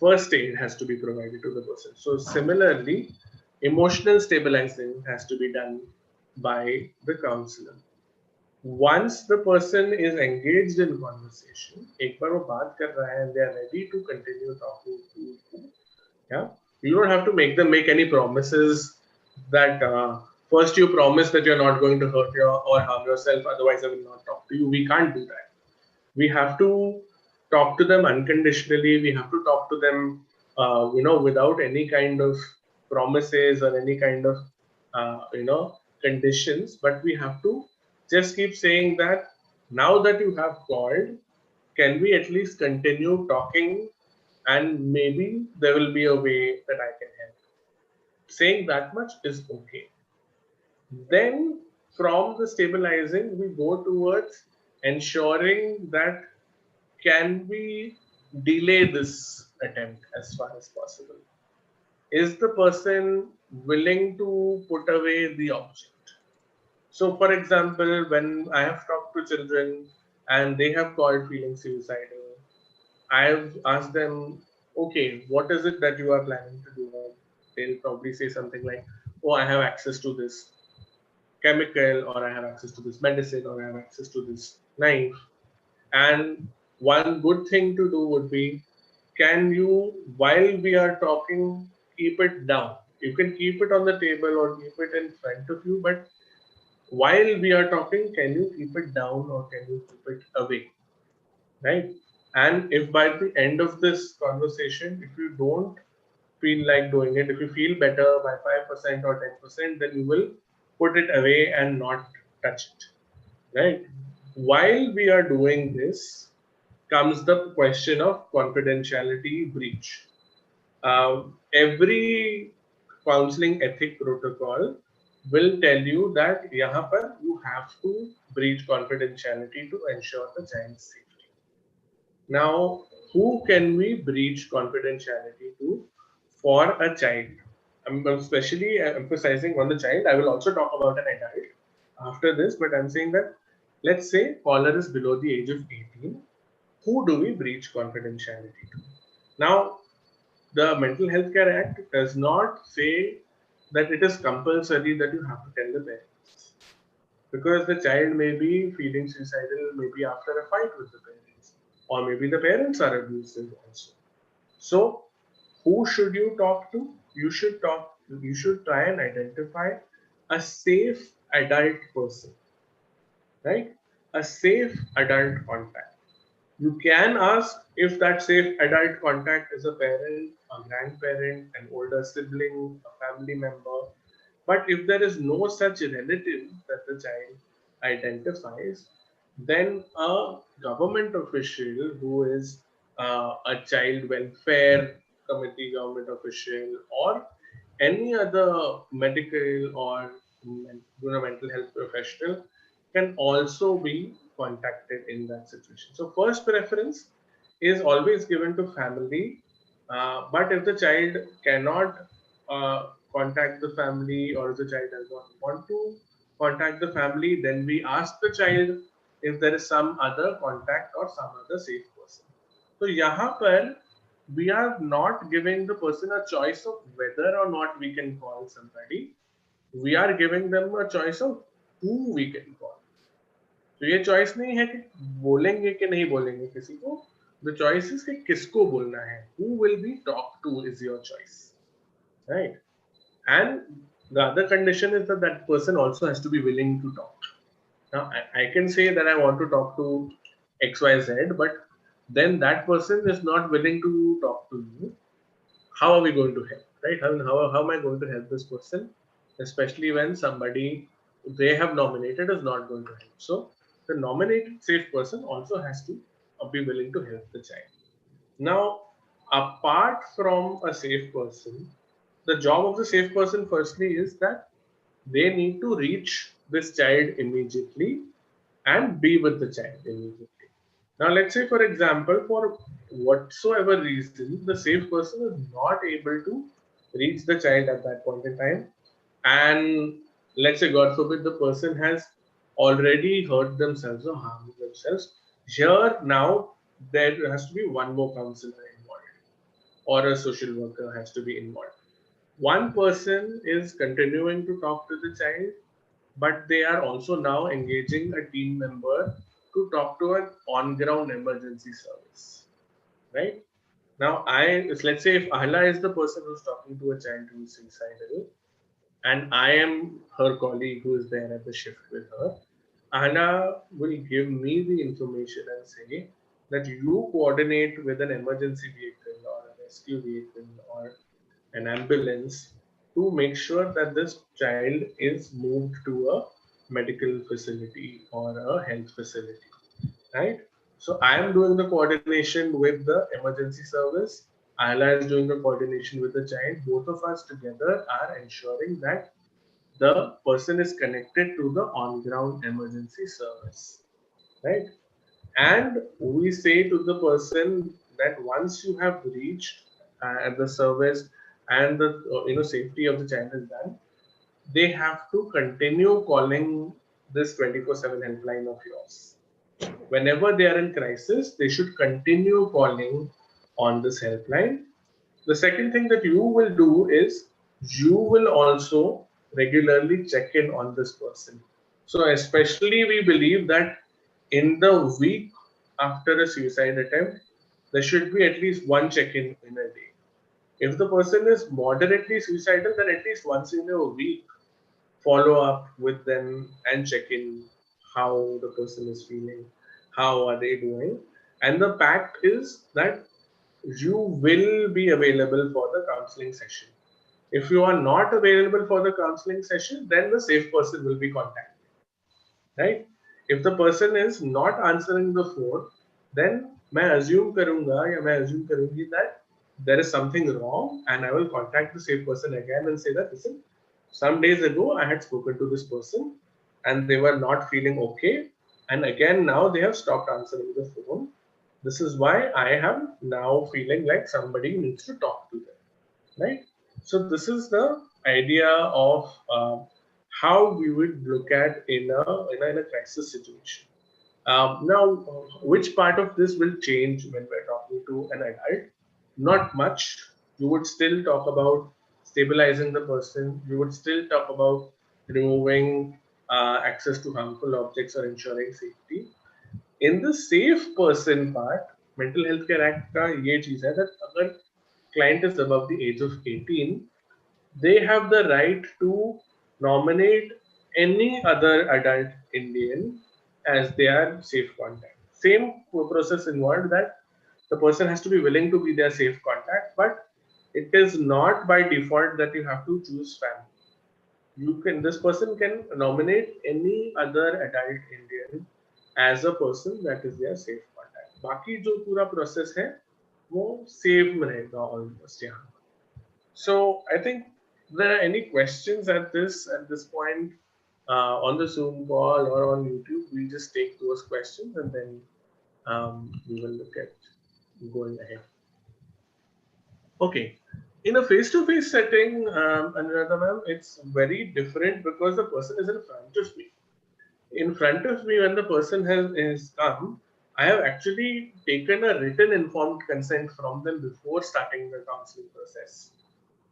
first aid has to be provided to the person. So similarly, emotional stabilizing has to be done by the counselor. once the person is engaged in conversation, एक बार वो बात कर रहा है and they are ready to continue talking to you, yeah, you don't have to make them make any promises that first you promise that you're not going to hurt or harm yourself, otherwise I will not talk to you. We can't do that. We have to talk to them unconditionally. We have to talk to them, without any kind of promises or any kind of, conditions. But we have to just keep saying that now that you have called, can we at least continue talking? And maybe there will be a way that I can help. Saying that much is okay. Then from the stabilizing, we go towards ensuring that can we delay this attempt as far as possible? Is the person willing to put away the object? So, for example, when I have talked to children and they have called feeling suicidal, I have asked them, okay, what is it that you are planning to do? They'll probably say something like, oh, I have access to this chemical, or I have access to this medicine, or I have access to this knife. And one good thing to do would be, can you, while we are talking, keep it down? You can keep it on the table or keep it in front of you, but while we are talking, can you keep it down or can you keep it away? Right? And if by the end of this conversation, if you don't feel like doing it, if you feel better by 5% or 10%, then you will put it away and not touch it. Right? While we are doing this, comes the question of confidentiality breach. Every counseling ethic protocol will tell you that यहाँ पर you have to breach confidentiality to ensure the child's safety. Now, who can we breach confidentiality to for a child? I'm especially emphasizing on the child. I will also talk about an adult after this, but I'm saying that let's say caller is below the age of 18. Who do we breach confidentiality to? Now, the Mental Health Care Act does not say that it is compulsory that you have to tell the parents, because the child may be feeling suicidal maybe after a fight with the parents, or maybe the parents are abusive also. So, who should you talk to? You should try and identify a safe adult person, right? A safe adult contact. You can ask if that safe adult contact is a parent, a grandparent, an older sibling, a family member. But if there is no such relative that the child identifies, then a government official who is a child welfare committee government official, or any other medical or mental health professional can also be contacted in that situation. So first preference is always given to family, but if the child cannot contact the family, or if the child does not want to contact the family, then we ask the child if there is some other contact or some other safe person. So यहाँ पर we are not giving the person a choice of whether or not we can call somebody. We are giving them a choice of who we can call. तो ये choice नहीं है कि बोलेंगे कि नहीं बोलेंगे किसी को. The choice is कि किसको बोलना है. Who will be talked to is your choice, right? And the other condition is that that person also has to be willing to talk. Now I can say that I want to talk to XYZ, but then that person is not willing to talk to you. How are we going to help, right? How am I going to help this person, especially when somebody they have nominated is not going to help? So the nominated safe person also has to be willing to help the child. Now, apart from a safe person, the job of the safe person firstly is that they need to reach this child immediately and be with the child immediately. Now, let's say, for example, for whatsoever reason, the safe person is not able to reach the child at that point in time. And let's say, God forbid, the person has already hurt themselves or harmed themselves. Here, now, there has to be one more counselor involved, or a social worker has to be involved. One person is continuing to talk to the child, but they are also now engaging a team member to talk to an on-ground emergency service, right? Now, let's say if Ahla is the person who's talking to a child who is suicidal, and I am her colleague who is there at the shift with her, Ahla will give me the information and say that you coordinate with an emergency vehicle or a rescue vehicle or an ambulance to make sure that this child is moved to a medical facility or a health facility, right? So I am doing the coordination with the emergency service. Ayla is doing the coordination with the child. Both of us together are ensuring that the person is connected to the on-ground emergency service, right? And we say to the person that once you have reached the service and the safety of the child is done, they have to continue calling this 24/7 helpline of yours. Whenever they are in crisis, they should continue calling on this helpline. The second thing that you will do is you will also regularly check in on this person. So especially we believe that in the week after a suicide attempt, there should be at least one check-in in a day. If the person is moderately suicidal, then at least once in a week, follow up with them and check in how the person is feeling, how are they doing. And the pact is that you will be available for the counseling session. If you are not available for the counseling session, then the safe person will be contacted, right? If the person is not answering the phone, then मैं assume करूँगा या मैं assume करूँगी that there is something wrong, and I will contact the safe person again and say that, listen, some days ago I had spoken to this person and they were not feeling okay, and again now they have stopped answering the phone. This is why I am now feeling like somebody needs to talk to them, right? So this is the idea of how we would look at in a crisis situation. Now, which part of this will change when we're talking to an adult? Not much. You would still talk about stabilizing the person. You would still talk about removing access to harmful objects or ensuring safety. In the safe person part, Mental Health Care Act का ये चीज है that अगर client is above the age of 18, they have the right to nominate any other adult Indian as their safe contact. Same process involved that the person has to be willing to be their safe contact, but it is not by default that you have to choose family. This person can nominate any other adult Indian as a person that is their safe contact. बाकी जो पूरा process है वो same रहेगा almost यहाँ. So I think there are any questions at this point on the Zoom call or on YouTube. We just take those questions and then we will look at going ahead. Okay. In a face-to-face setting, Anuradha ma'am, it's very different because the person is in front of me. In front of me, when the person has come, I have actually taken a written informed consent from them before starting the counseling process.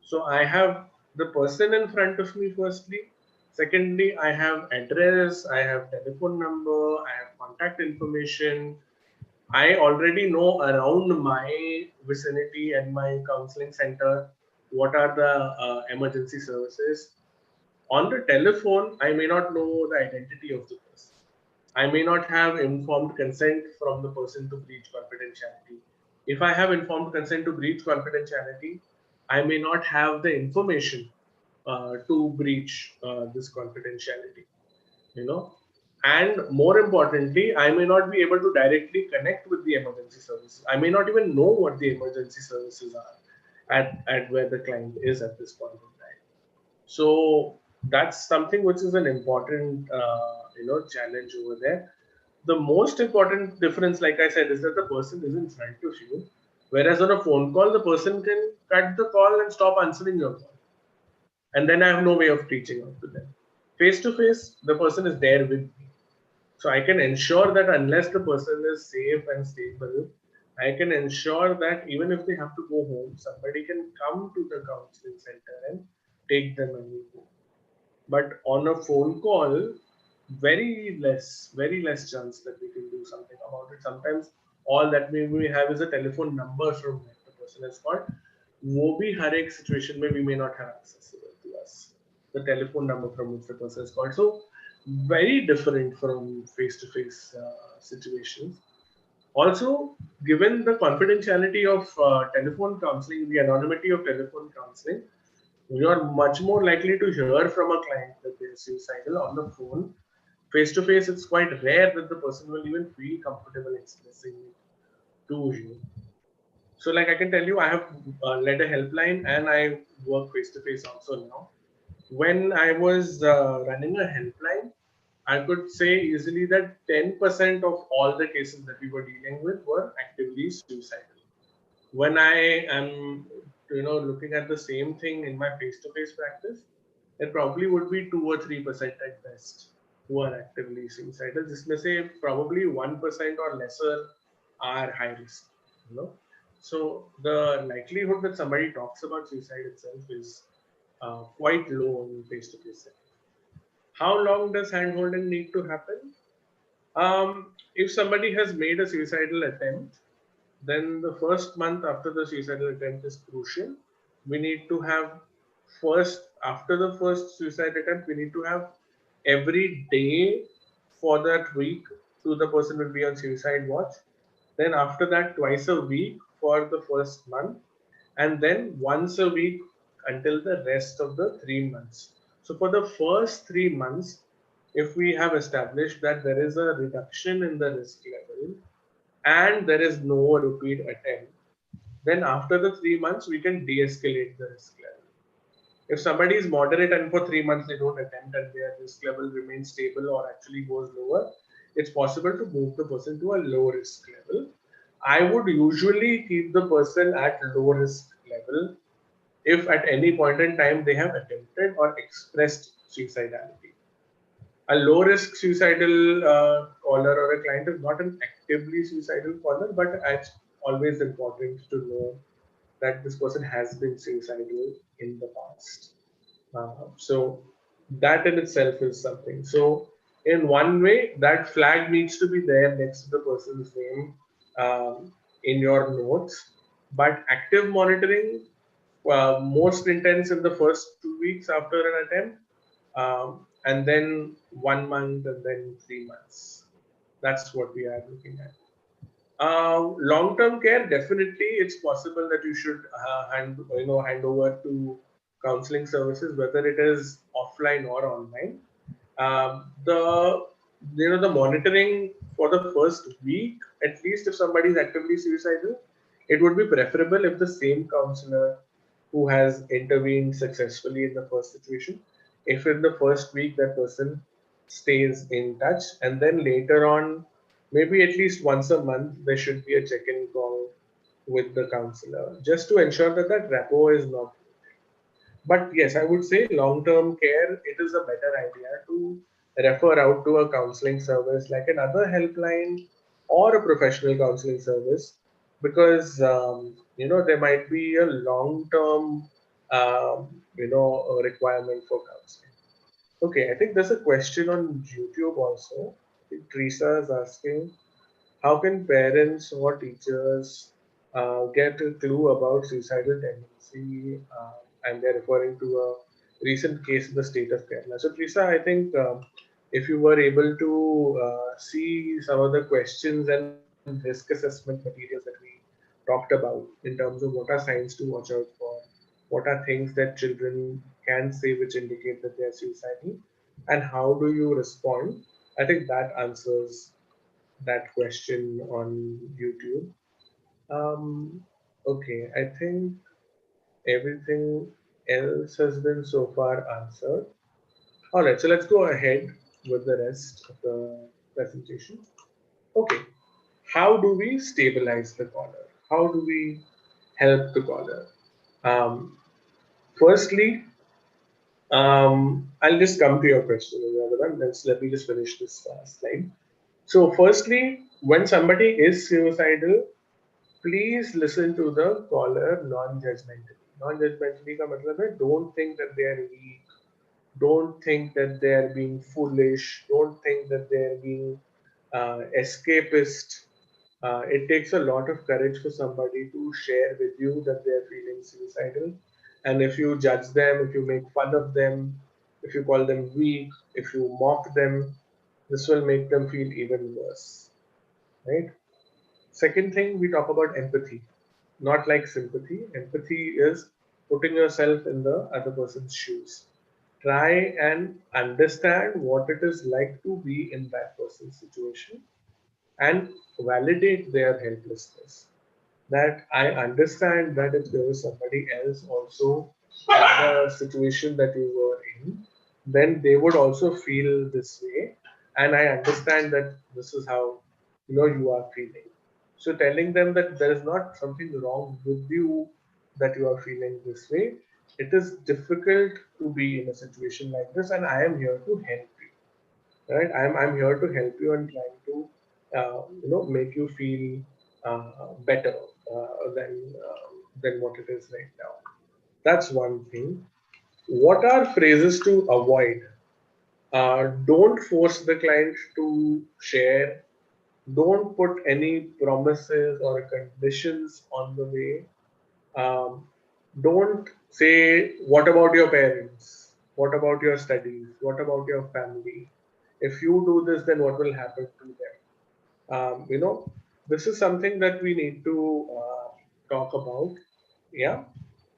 So I have the person in front of me firstly. Secondly, I have address, I have telephone number, I have contact information. I already know around my vicinity and my counseling center what are the emergency services. On the telephone, I may not know the identity of the person. I may not have informed consent from the person to breach confidentiality. If I have informed consent to breach confidentiality, I may not have the information to breach this confidentiality, and more importantly, I may not be able to directly connect with the emergency services. I may not even know what the emergency services are at where the client is at this point in time. So that's something which is an important, challenge over there. The most important difference, like I said, is that the person is in front of you. Whereas on a phone call, the person can cut the call and stop answering your call. And then I have no way of reaching out to them. Face to face, the person is there with me. So I can ensure that unless the person is safe and stable, I can ensure that even if they have to go home, somebody can come to the counseling center and take them and go. But on a phone call, very less chance that we can do something about it. Sometimes all that we have is a telephone number from where the person has called. वो भी हर एक situation में we may not have accessible to us the telephone number from which the person is called. So very different from face-to-face situations. Also, given the confidentiality of telephone counseling, the anonymity of telephone counseling, you are much more likely to hear from a client that they are suicidal on the phone. Face to face, it's quite rare that the person will even feel comfortable expressing it to you. So, like I can tell you, I have led a helpline and I work face to face also now. When I was running a helpline, I could say easily that 10% of all the cases that we were dealing with were actively suicidal. When I am, looking at the same thing in my face-to-face practice, it probably would be 2 or 3% at best who are actively suicidal. Just may say probably 1% or lesser are high risk. So the likelihood that somebody talks about suicide itself is quite low in face-to-face setting. How long does handholding need to happen? If somebody has made a suicidal attempt, then the first month after the suicidal attempt is crucial. We need to have after the first suicide attempt, we need to have every day for that week the person will be on suicide watch. Then after that, twice a week for the first month, and then once a week until the rest of the 3 months. So for the first 3 months, if we have established that there is a reduction in the risk level and there is no repeat attempt, then after the 3 months, we can de-escalate the risk level. If somebody is moderate and for 3 months they don't attempt and their risk level remains stable or actually goes lower, it's possible to move the person to a low risk level. I would usually keep the person at low risk level if at any point in time they have attempted or expressed suicidality. A low risk suicidal caller or a client is not an actively suicidal caller, but it's always important to know that this person has been suicidal in the past. So that in itself is something. So in one way, that flag needs to be there next to the person's name in your notes. But active monitoring, most intense in the first 2 weeks after an attempt, and then 1 month and then 3 months. That's what we are looking at. Long-term care, definitely, it's possible that you should hand over to counseling services, whether it is offline or online. The monitoring for the first week, at least if somebody is actively suicidal, it would be preferable if the same counselor who has intervened successfully in the first situation, if in the first week that person stays in touch, and then later on, maybe at least once a month, there should be a check-in call with the counselor just to ensure that that rapport is not. But yes, I would say long-term care, it is a better idea to refer out to a counseling service like another helpline or a professional counseling service, because there might be a long-term requirement for counseling. Okay, I think there's a question on YouTube also. Teresa is asking, how can parents or teachers get a clue about suicidal tendency? And they're referring to a recent case in the state of Kerala. So, Teresa, I think if you were able to see some of the questions and risk assessment materials that we talked about in terms of what are signs to watch out for, what are things that children can say which indicate that they are suicidal, and how do you respond? I think that answers that question on YouTube. Okay, I think everything else has been so far answered. All right, so let's go ahead with the rest of the presentation. Okay, how do we stabilize the caller? How do we help the caller? Firstly, I'll just come to your question. Let me just finish this slide. So firstly, when somebody is suicidal, please listen to the caller non-judgmentally. Non-judgmentally का मतलब है don't think that they are weak Don't think that they're being foolish. Don't think that they're being escapist. It takes a lot of courage for somebody to share with you that they're feeling suicidal. And if you judge them, if you make fun of them, if you call them weak, if you mock them, this will make them feel even worse, right? Second thing, we talk about empathy, not like sympathy. Empathy is putting yourself in the other person's shoes. Try and understand what it is like to be in that person's situation and validate their helplessness. That I understand that if there was somebody else also in the situation that you were in, then they would also feel this way. And I understand that this is how you are feeling. So telling them that there is not something wrong with you that you are feeling this way. It is difficult to be in a situation like this, and I am here to help you, right? I'm here to help you and trying to make you feel better than what it is right now. That's one thing. What are phrases to avoid? Don't force the client to share. Don't put any promises or conditions on the way. Don't say, what about your parents? What about your studies? What about your family? If you do this, then what will happen to them? This is something that we need to talk about. Yeah.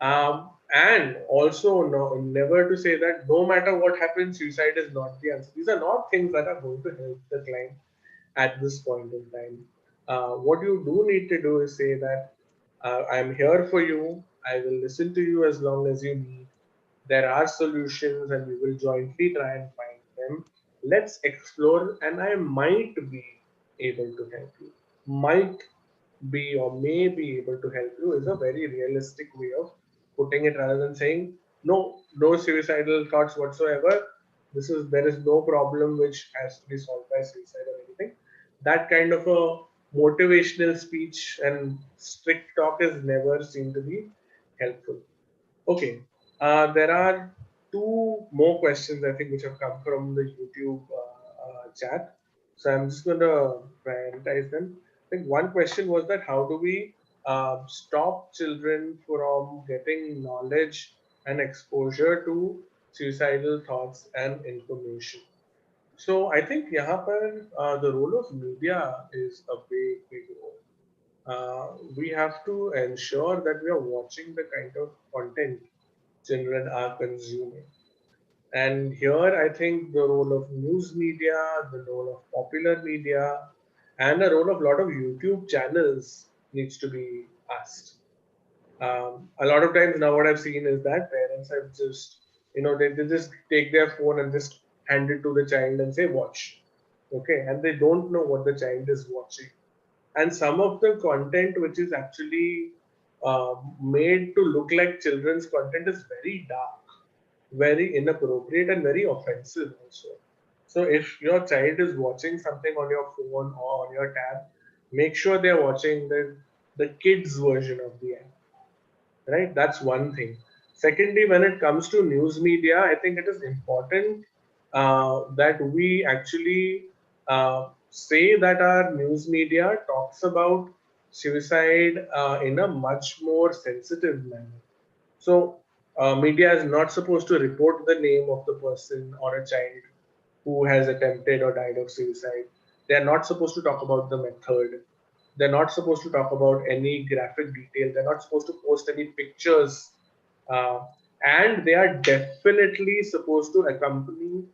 And also, no, never to say that no matter what happens, suicide is not the answer. These are not things that are going to help the client at this point in time. What you do need to do is say that I'm here for you. I will listen to you as long as you need. There are solutions and we will jointly try and find them. Let's explore, and I might be able to help you. Might be or may be able to help you is a very realistic way of putting it rather than saying no suicidal thoughts whatsoever. There is no problem which has to be solved by suicide or anything. That kind of a motivational speech and strict talk is never seen to be helpful. Okay, there are two more questions I think which have come from the YouTube chat. So I'm just going to prioritize them. I think one question was that how do we stop children from getting knowledge and exposure to suicidal thoughts and information? So I think यहाँ पर the role of media is a big role. We have to ensure that we are watching the kind of content children are consuming. And here I think the role of news media, the role of popular media, and the role of a lot of YouTube channels needs to be asked. A lot of times now what I've seen is that parents have just, they just take their phone and just hand it to the child and say, watch. Okay. And they don't know what the child is watching. And some of the content which is actually made to look like children's content is very dark, very inappropriate, and very offensive also. So if your child is watching something on your phone or on your tab, make sure they're watching the kids version of the app, right? That's one thing. Secondly, when it comes to news media, I think it is important that we actually say that our news media talks about suicide in a much more sensitive manner. So, media is not supposed to report the name of the person or a child who has attempted or died of suicide. They are not supposed to talk about the method. They're not supposed to talk about any graphic detail. They're not supposed to post any pictures. Uh, and they are definitely supposed to accompany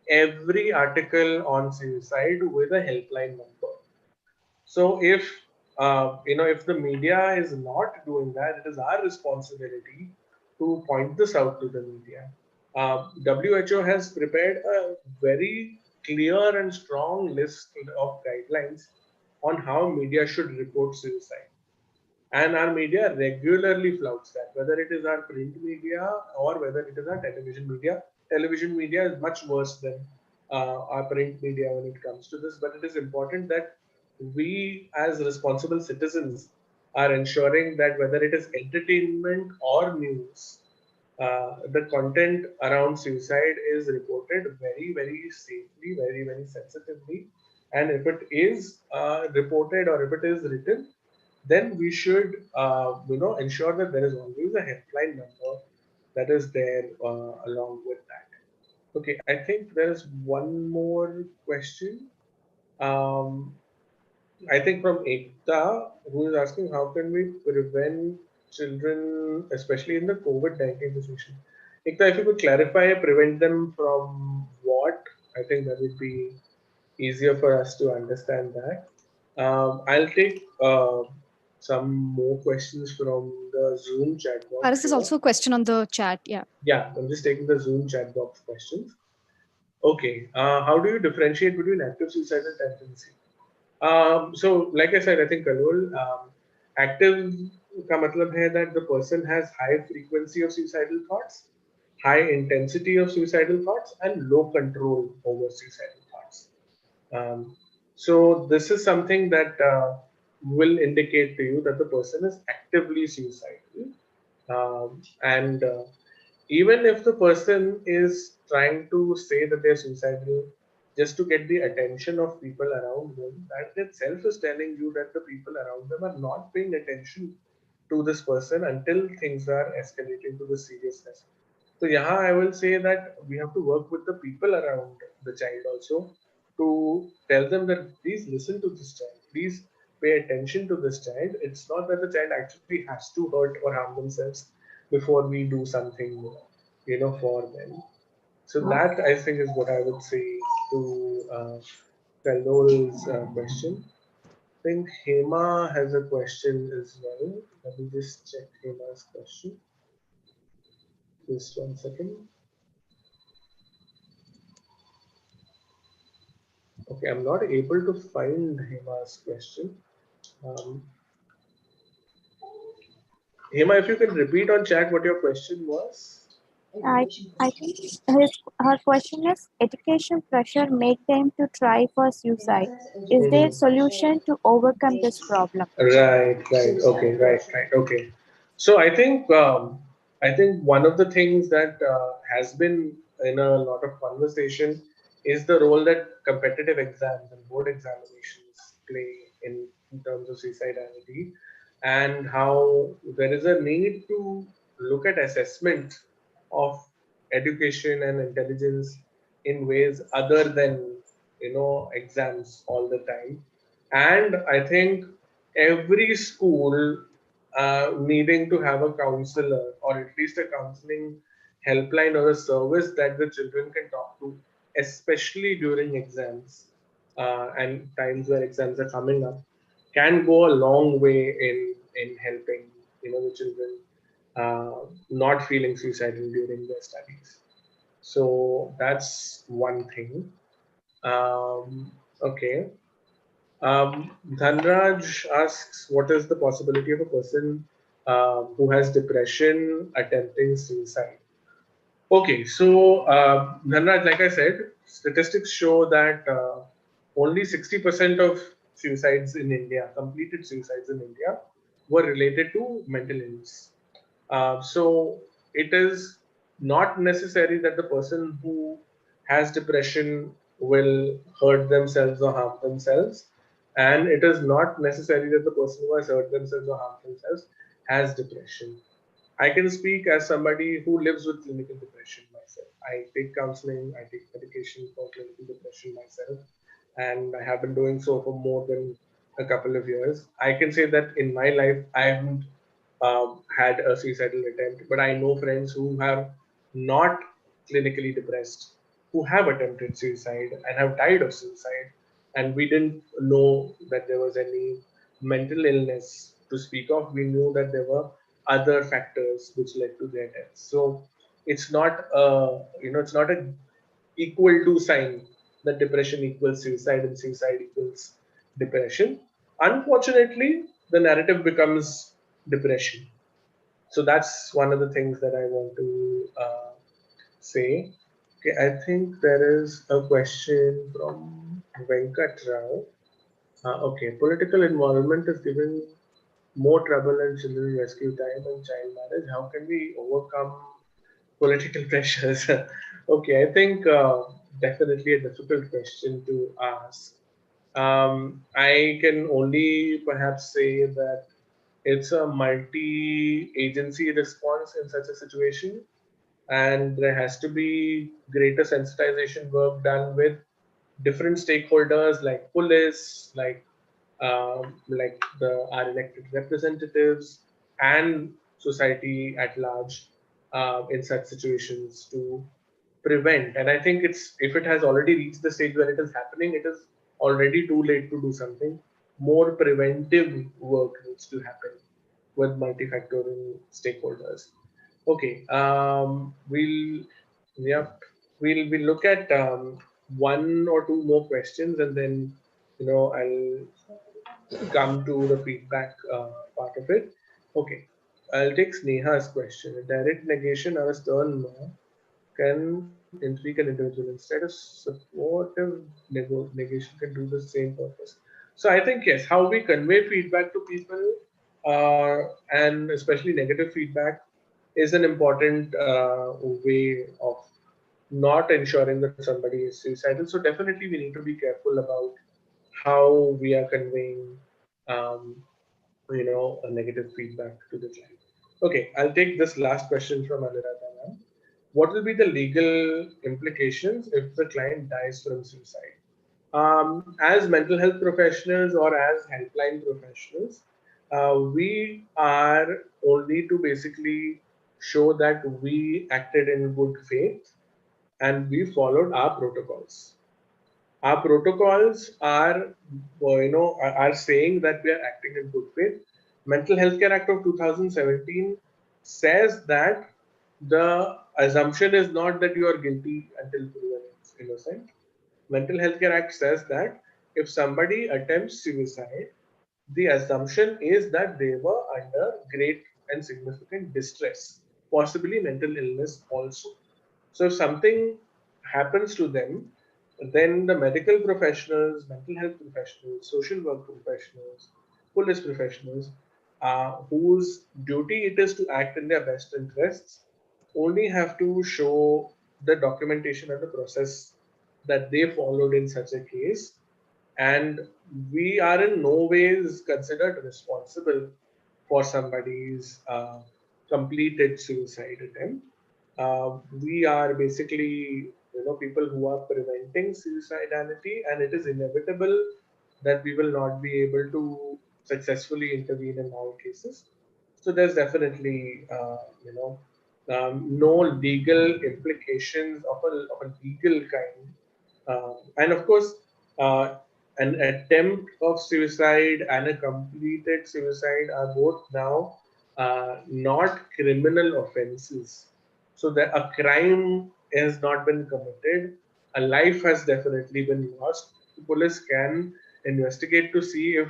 every article on suicide with a helpline number. So if the media is not doing that, it is our responsibility to point this out to the media. WHO has prepared a very clear and strong list of guidelines on how media should report suicide. And our media regularly flouts that, whether it is our print media or whether it is our television media. Television media is much worse than our print media when it comes to this, but it is important that we as responsible citizens are ensuring that whether it is entertainment or news, the content around suicide is reported very, very safely, very, very sensitively. And if it is reported or if it is written, then we should, ensure that there is always a helpline number that is there along with that. Okay, I think there is one more question. I think from Ekta, who is asking how can we prevent children, especially in the COVID-19 situation. Ekta, if you could clarify, prevent them from what? I think that would be easier for us to understand that. I'll take some more questions from the Zoom chat box. Paris, there's also a question on the chat. Yeah. Yeah, I'm just taking the Zoom chat box questions. Okay, how do you differentiate between active suicidal tendency? So, like I said, I think Kalol, active का मतलब है that the person has high frequency of suicidal thoughts, high intensity of suicidal thoughts, and low control over suicidal thoughts. So this is something that will indicate to you that the person is actively suicidal, and even if the person is trying to say that they're suicidal just to get the attention of people around them, that itself is telling you that the people around them are not paying attention to this person until things are escalating to the seriousness. So yeah, I will say that we have to work with the people around the child also to tell them that please listen to this child, please pay attention to this child. It's not that the child actually has to hurt or harm themselves before we do something, for them. So that I think is what I would say to Kalol's question. I think Hema has a question as well. Let me just check Hema's question. Just 1 second. Okay, I'm not able to find Hema's question. Hema, if you can repeat on chat what your question was. I think her question is education pressure make them to try for suicide. Is there a solution to overcome this problem? Right. Okay, right. Okay. So I think one of the things that has been in a lot of conversation is the role that competitive exams and board examinations play in terms of suicidality, and how there is a need to look at assessment of education and intelligence in ways other than exams all the time. And I think every school needing to have a counselor or at least a counseling helpline or a service that the children can talk to, especially during exams and times where exams are coming up, can go a long way in helping the children not feeling suicidal during their studies. So that's one thing. Okay. Dhanraj asks, what is the possibility of a person who has depression attempting suicide? Okay, so Dhanraj, like I said, statistics show that only 60% of suicides in India, completed suicides in India, were related to mental illness. So it is not necessary that the person who has depression will hurt themselves or harm themselves, and it is not necessary that the person who has hurt themselves or harmed themselves has depression. I can speak as somebody who lives with clinical depression myself. I take counseling, I take medication for clinical depression myself, and I have been doing so for more than a couple of years. I can say that in my life, I haven't had a suicidal attempt, but I know friends who have not clinically depressed, who have attempted suicide and have died of suicide, and we didn't know that there was any mental illness to speak of. We knew that there were other factors which led to their deaths. So it's not it's not a equal to sign that depression equals suicide and suicide equals depression. Unfortunately, the narrative becomes depression. So that's one of the things that I want to say. Okay, I think there is a question from Venkat Rao. Okay, political involvement is giving more trouble in children rescue time and child marriage. How can we overcome Political pressures. Okay, I think definitely a difficult question to ask. I can only perhaps say that it's a multi-agency response in such a situation, and there has to be greater sensitization work done with different stakeholders like police, like our elected representatives and society at large in such situations to prevent. And I think it's, if it has already reached the stage where it is happening, it is already too late to do something. More preventive work needs to happen with multifactorial stakeholders. Okay, yeah, we'll look at one or two more questions, and then I'll come to the feedback part of it. Okay, I'll take Sneha's question. A direct negation or a stern no can intrigue an individual. Instead of supportive negation can do the same purpose. So I think yes, how we convey feedback to people, and especially negative feedback, is an important way of not ensuring that somebody is suicidal. So definitely we need to be careful about how we are conveying, a negative feedback to the client. Okay, I'll take this last question from Anuradha ma'am. What will be the legal implications if the client dies from suicide? As mental health professionals or as helpline professionals, we are only to basically show that we acted in good faith and we followed our protocols. Our protocols are, are saying that we are acting in good faith. Mental Health Care Act of 2017 says that the assumption is not that you are guilty until proven innocent. Mental Health Care Act says that if somebody attempts suicide, the assumption is that they were under great and significant distress, possibly mental illness also. So if something happens to them, then the medical professionals, mental health professionals, social work professionals, police professionals, whose duty it is to act in their best interests, only have to show the documentation and the process that they followed in such a case. And we are in no ways considered responsible for somebody's completed suicide attempt. We are basically, people who are preventing suicidality, and it is inevitable that we will not be able to successfully intervene in all cases. So there's definitely, no legal implications of a legal kind. And of course, uh, an attempt of suicide and a completed suicide are both now not criminal offenses. So that a crime has not been committed, a life has definitely been lost. The police can investigate to see if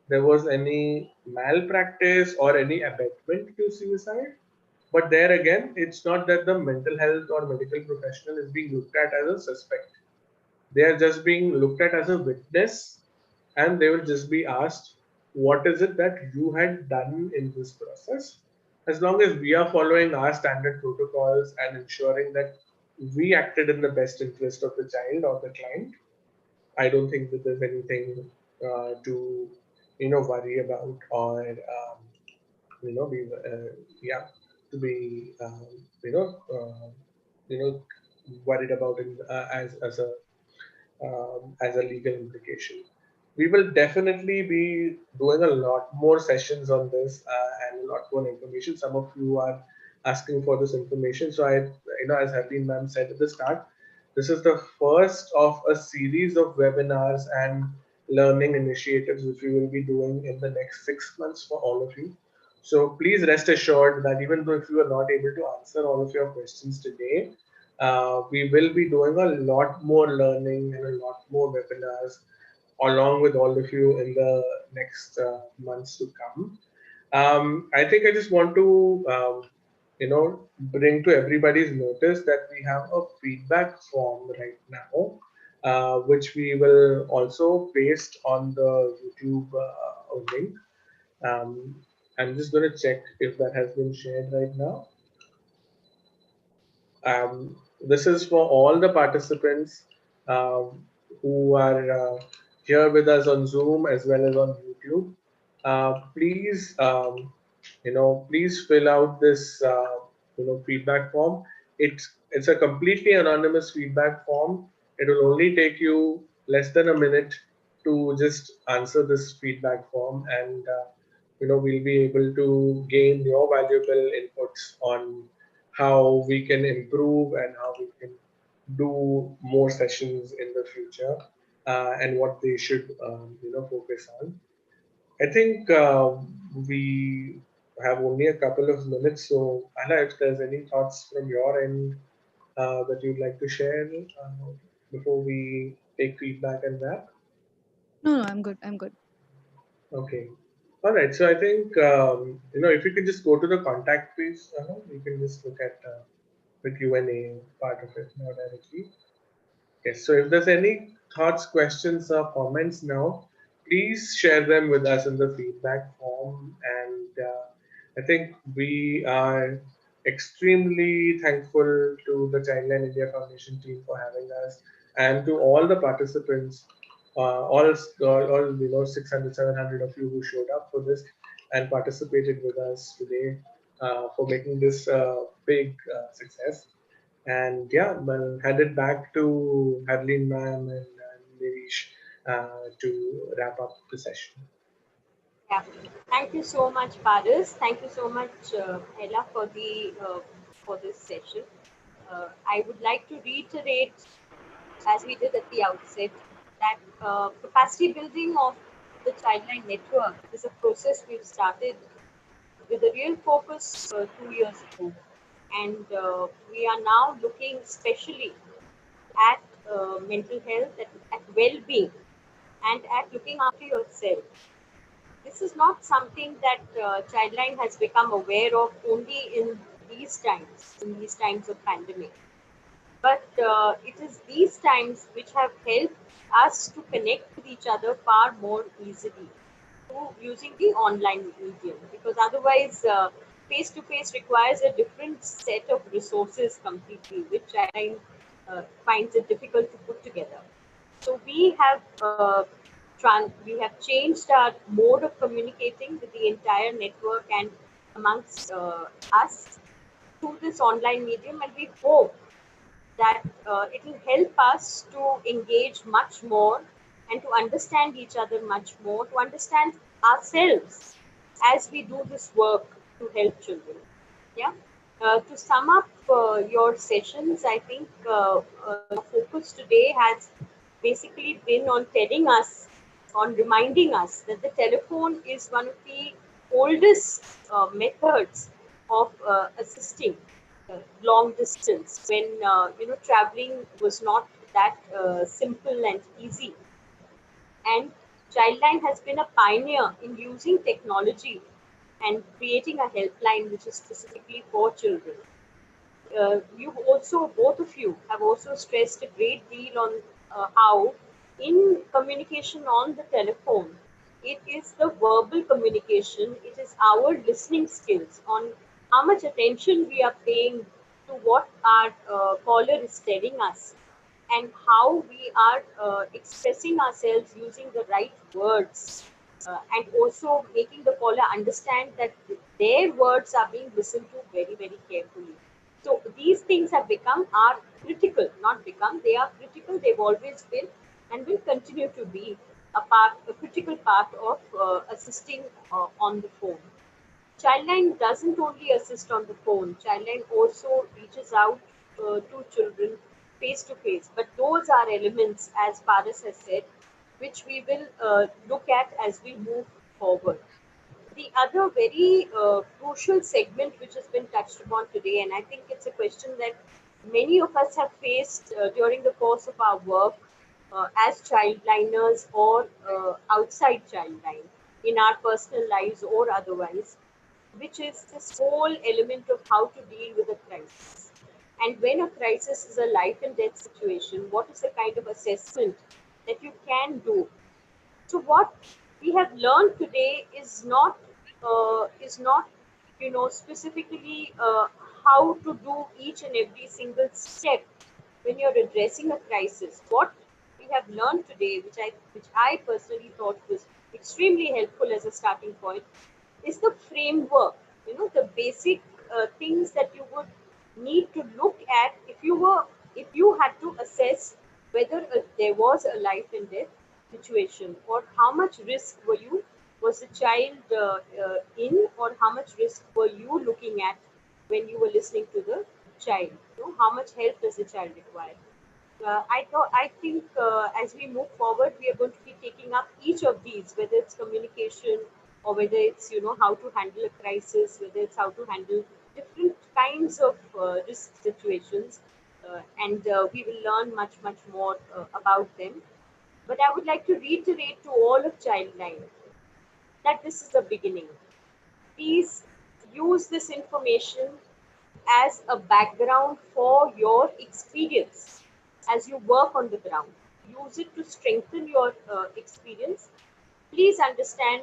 there was any malpractice or any abetment to suicide. But there again, it's not that the mental health or medical professional is being looked at as a suspect. They are just being looked at as a witness, and they will just be asked, what is it that you had done in this process? As long as we are following our standard protocols and ensuring that we acted in the best interest of the child or the client, I don't think that there's anything to worry about, or be yeah, to be you know worried about it as a legal implication. We will definitely be doing a lot more sessions on this and a lot more information. Some of you are asking for this information. So as Harleen ma'am said at the start, this is the first of a series of webinars and learning initiatives which we will be doing in the next 6 months for all of you. So please rest assured that even though if you are not able to answer all of your questions today, we will be doing a lot more learning and a lot more webinars along with all of you in the next months to come. I think I just want to, bring to everybody's notice that we have a feedback form right now, which we will also paste on the YouTube link. I'm just going to check if that has been shared right now. This is for all the participants who are here with us on Zoom as well as on YouTube. Please, please fill out this, feedback form. It's a completely anonymous feedback form. It will only take you less than a minute to just answer this feedback form, and we'll be able to gain your valuable inputs on how we can improve and how we can do more sessions in the future, and what they should focus on. I think we have only a couple of minutes, so Anna, if there's any thoughts from your end that you'd like to share before we take feedback and wrap. No, I'm good. I'm good. Okay. All right. So I think if you could just go to the contact page, we can just look at the Q&A part of it now directly. Yes. So if there's any thoughts, questions, or comments now, please share them with us in the feedback form. And I think we are extremely thankful to the CHILDLINE India Foundation team for having us, and to all the participants, all 600, 700 of you who showed up for this and participated with us today, for making this big success. And yeah, we'll hand it back to Adeline ma'am and Nirish to wrap up the session. Yeah, thank you so much, Paris. Thank you so much, Ella, for this session. I would like to reiterate, as we did at the outset, that capacity building of the CHILDLINE network is a process we've started with a real focus 2 years ago, and we are now looking specially at mental health, at well-being, and at looking after yourself. This is not something that CHILDLINE has become aware of only in these times of pandemic. But it is these times which have helped us to connect with each other far more easily through using the online medium, because otherwise face-to-face requires a different set of resources completely, which I finds it difficult to put together. So we have changed our mode of communicating with the entire network and amongst us through this online medium, and we hope that it will help us to engage much more and to understand each other much more, to understand ourselves as we do this work to help children. Yeah. To sum up your sessions, I think the focus today has basically been on reminding us that the telephone is one of the oldest methods of assisting long distance, when traveling was not that simple and easy. And CHILDLINE has been a pioneer in using technology and creating a helpline which is specifically for children. Both of you have also stressed a great deal on how in communication on the telephone, it is the verbal communication, it is our listening skills on how much attention we are paying to what our caller is telling us, and how we are expressing ourselves using the right words, and also making the caller understand that their words are being listened to very, very carefully. So these things have become are critical, not become, they are critical, they've always been and will continue to be a critical part of assisting on the phone. CHILDLINE doesn't only assist on the phone, CHILDLINE also reaches out to children face to face. But those are elements, as Paras has said, which we will look at as we move forward. The other very crucial segment which has been touched upon today, and I think it's a question that many of us have faced during the course of our work as childliners or outside childline, in our personal lives or otherwise, which is this whole element of how to deal with a crisis. And when a crisis is a life and death situation, what is the kind of assessment that you can do? So what we have learned today is not specifically how to do each and every single step when you're addressing a crisis. What we have learned today, which I personally thought was extremely helpful as a starting point, is the framework. The basic things that you would need to look at if you had to assess whether there was a life and death situation, or how much risk was the child in, or how much risk were you looking at when you were listening to the child. How much help does the child require? I think as we move forward, we are going to be taking up each of these, whether it's communication, or whether it's how to handle a crisis, whether it's how to handle different kinds of risk situations, and we will learn much more about them. But I would like to reiterate to all of Childline that this is a beginning. Please use this information as a background for your experience as you work on the ground. Use it to strengthen your experience. Please understand,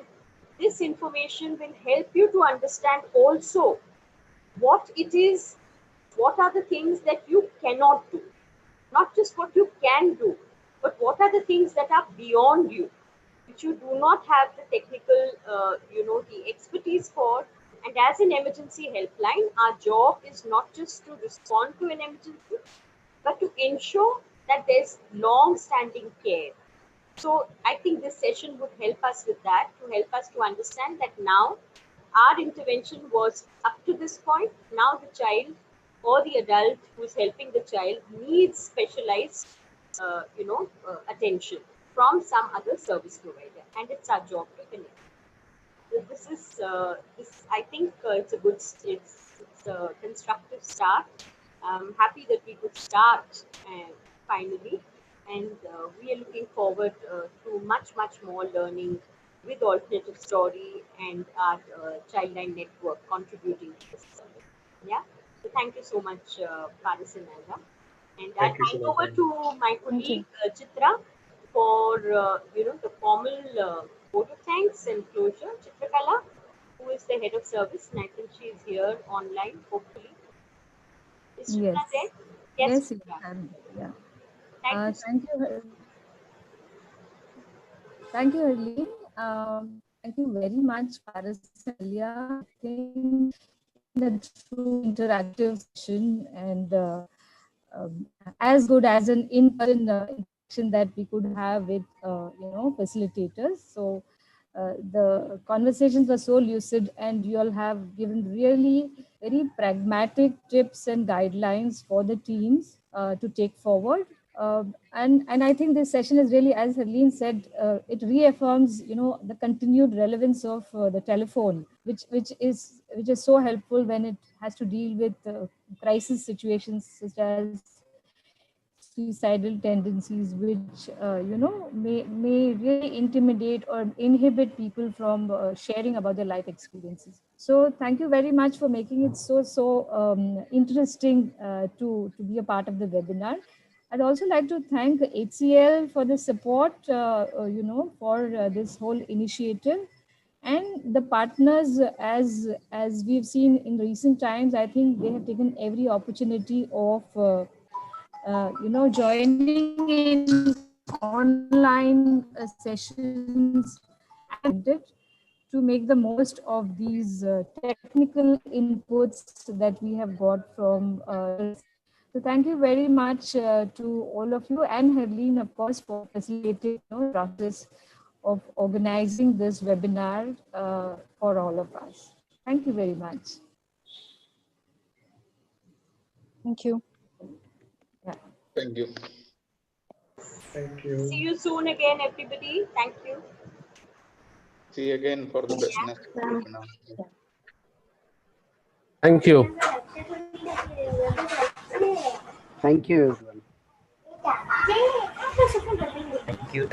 this information will help you to understand also what it is, what are the things that you cannot do. Not just what you can do, but what are the things that are beyond you, which you do not have the technical, the expertise for. And as an emergency helpline, our job is not just to respond to an emergency, but to ensure that there's long-standing care. So I think this session would help us with that, to help us to understand that now our intervention was up to this point. Now the child or the adult who is helping the child needs specialized, attention from some other service provider, and it's our job to connect. So this. I think it's a constructive start. I'm happy that we could start finally, and we are looking forward to much more learning with Alternative Story and our Childline Network contributing to this service. Yeah. So thank you so much, Paris and Alva. And I'll hand over to my colleague Chitra for the formal vote of thanks and closure. Chitrakala, who is the head of service, and I think she is here online, hopefully. Is Chitra there? Yes, Chitra. yeah. Thank you. Thank you, Harleen. Thank you very much, Paris and Alia. I think in a true interactive session, and as good as an in-person interaction that we could have with facilitators. So the conversations were so lucid, and you all have given really very pragmatic tips and guidelines for the teams to take forward. And I think this session is really, as Harleen said, it reaffirms the continued relevance of the telephone, which is so helpful when it has to deal with crisis situations such as suicidal tendencies, which may really intimidate or inhibit people from sharing about their life experiences. So thank you very much for making it so interesting to be a part of the webinar. I'd also like to thank HCL for the support, for this whole initiative, and the partners. As we've seen in recent times, I think they have taken every opportunity of joining in online sessions and to make the most of these technical inputs that we have got from so thank you very much to all of you, and Harleen, of course, for facilitating the process of organizing this webinar for all of us. Thank you very much. Thank you. Yeah. Thank you. Thank you. See you soon again, everybody. Thank you. See you again for the next webinar. Thank you. Thank you, everyone.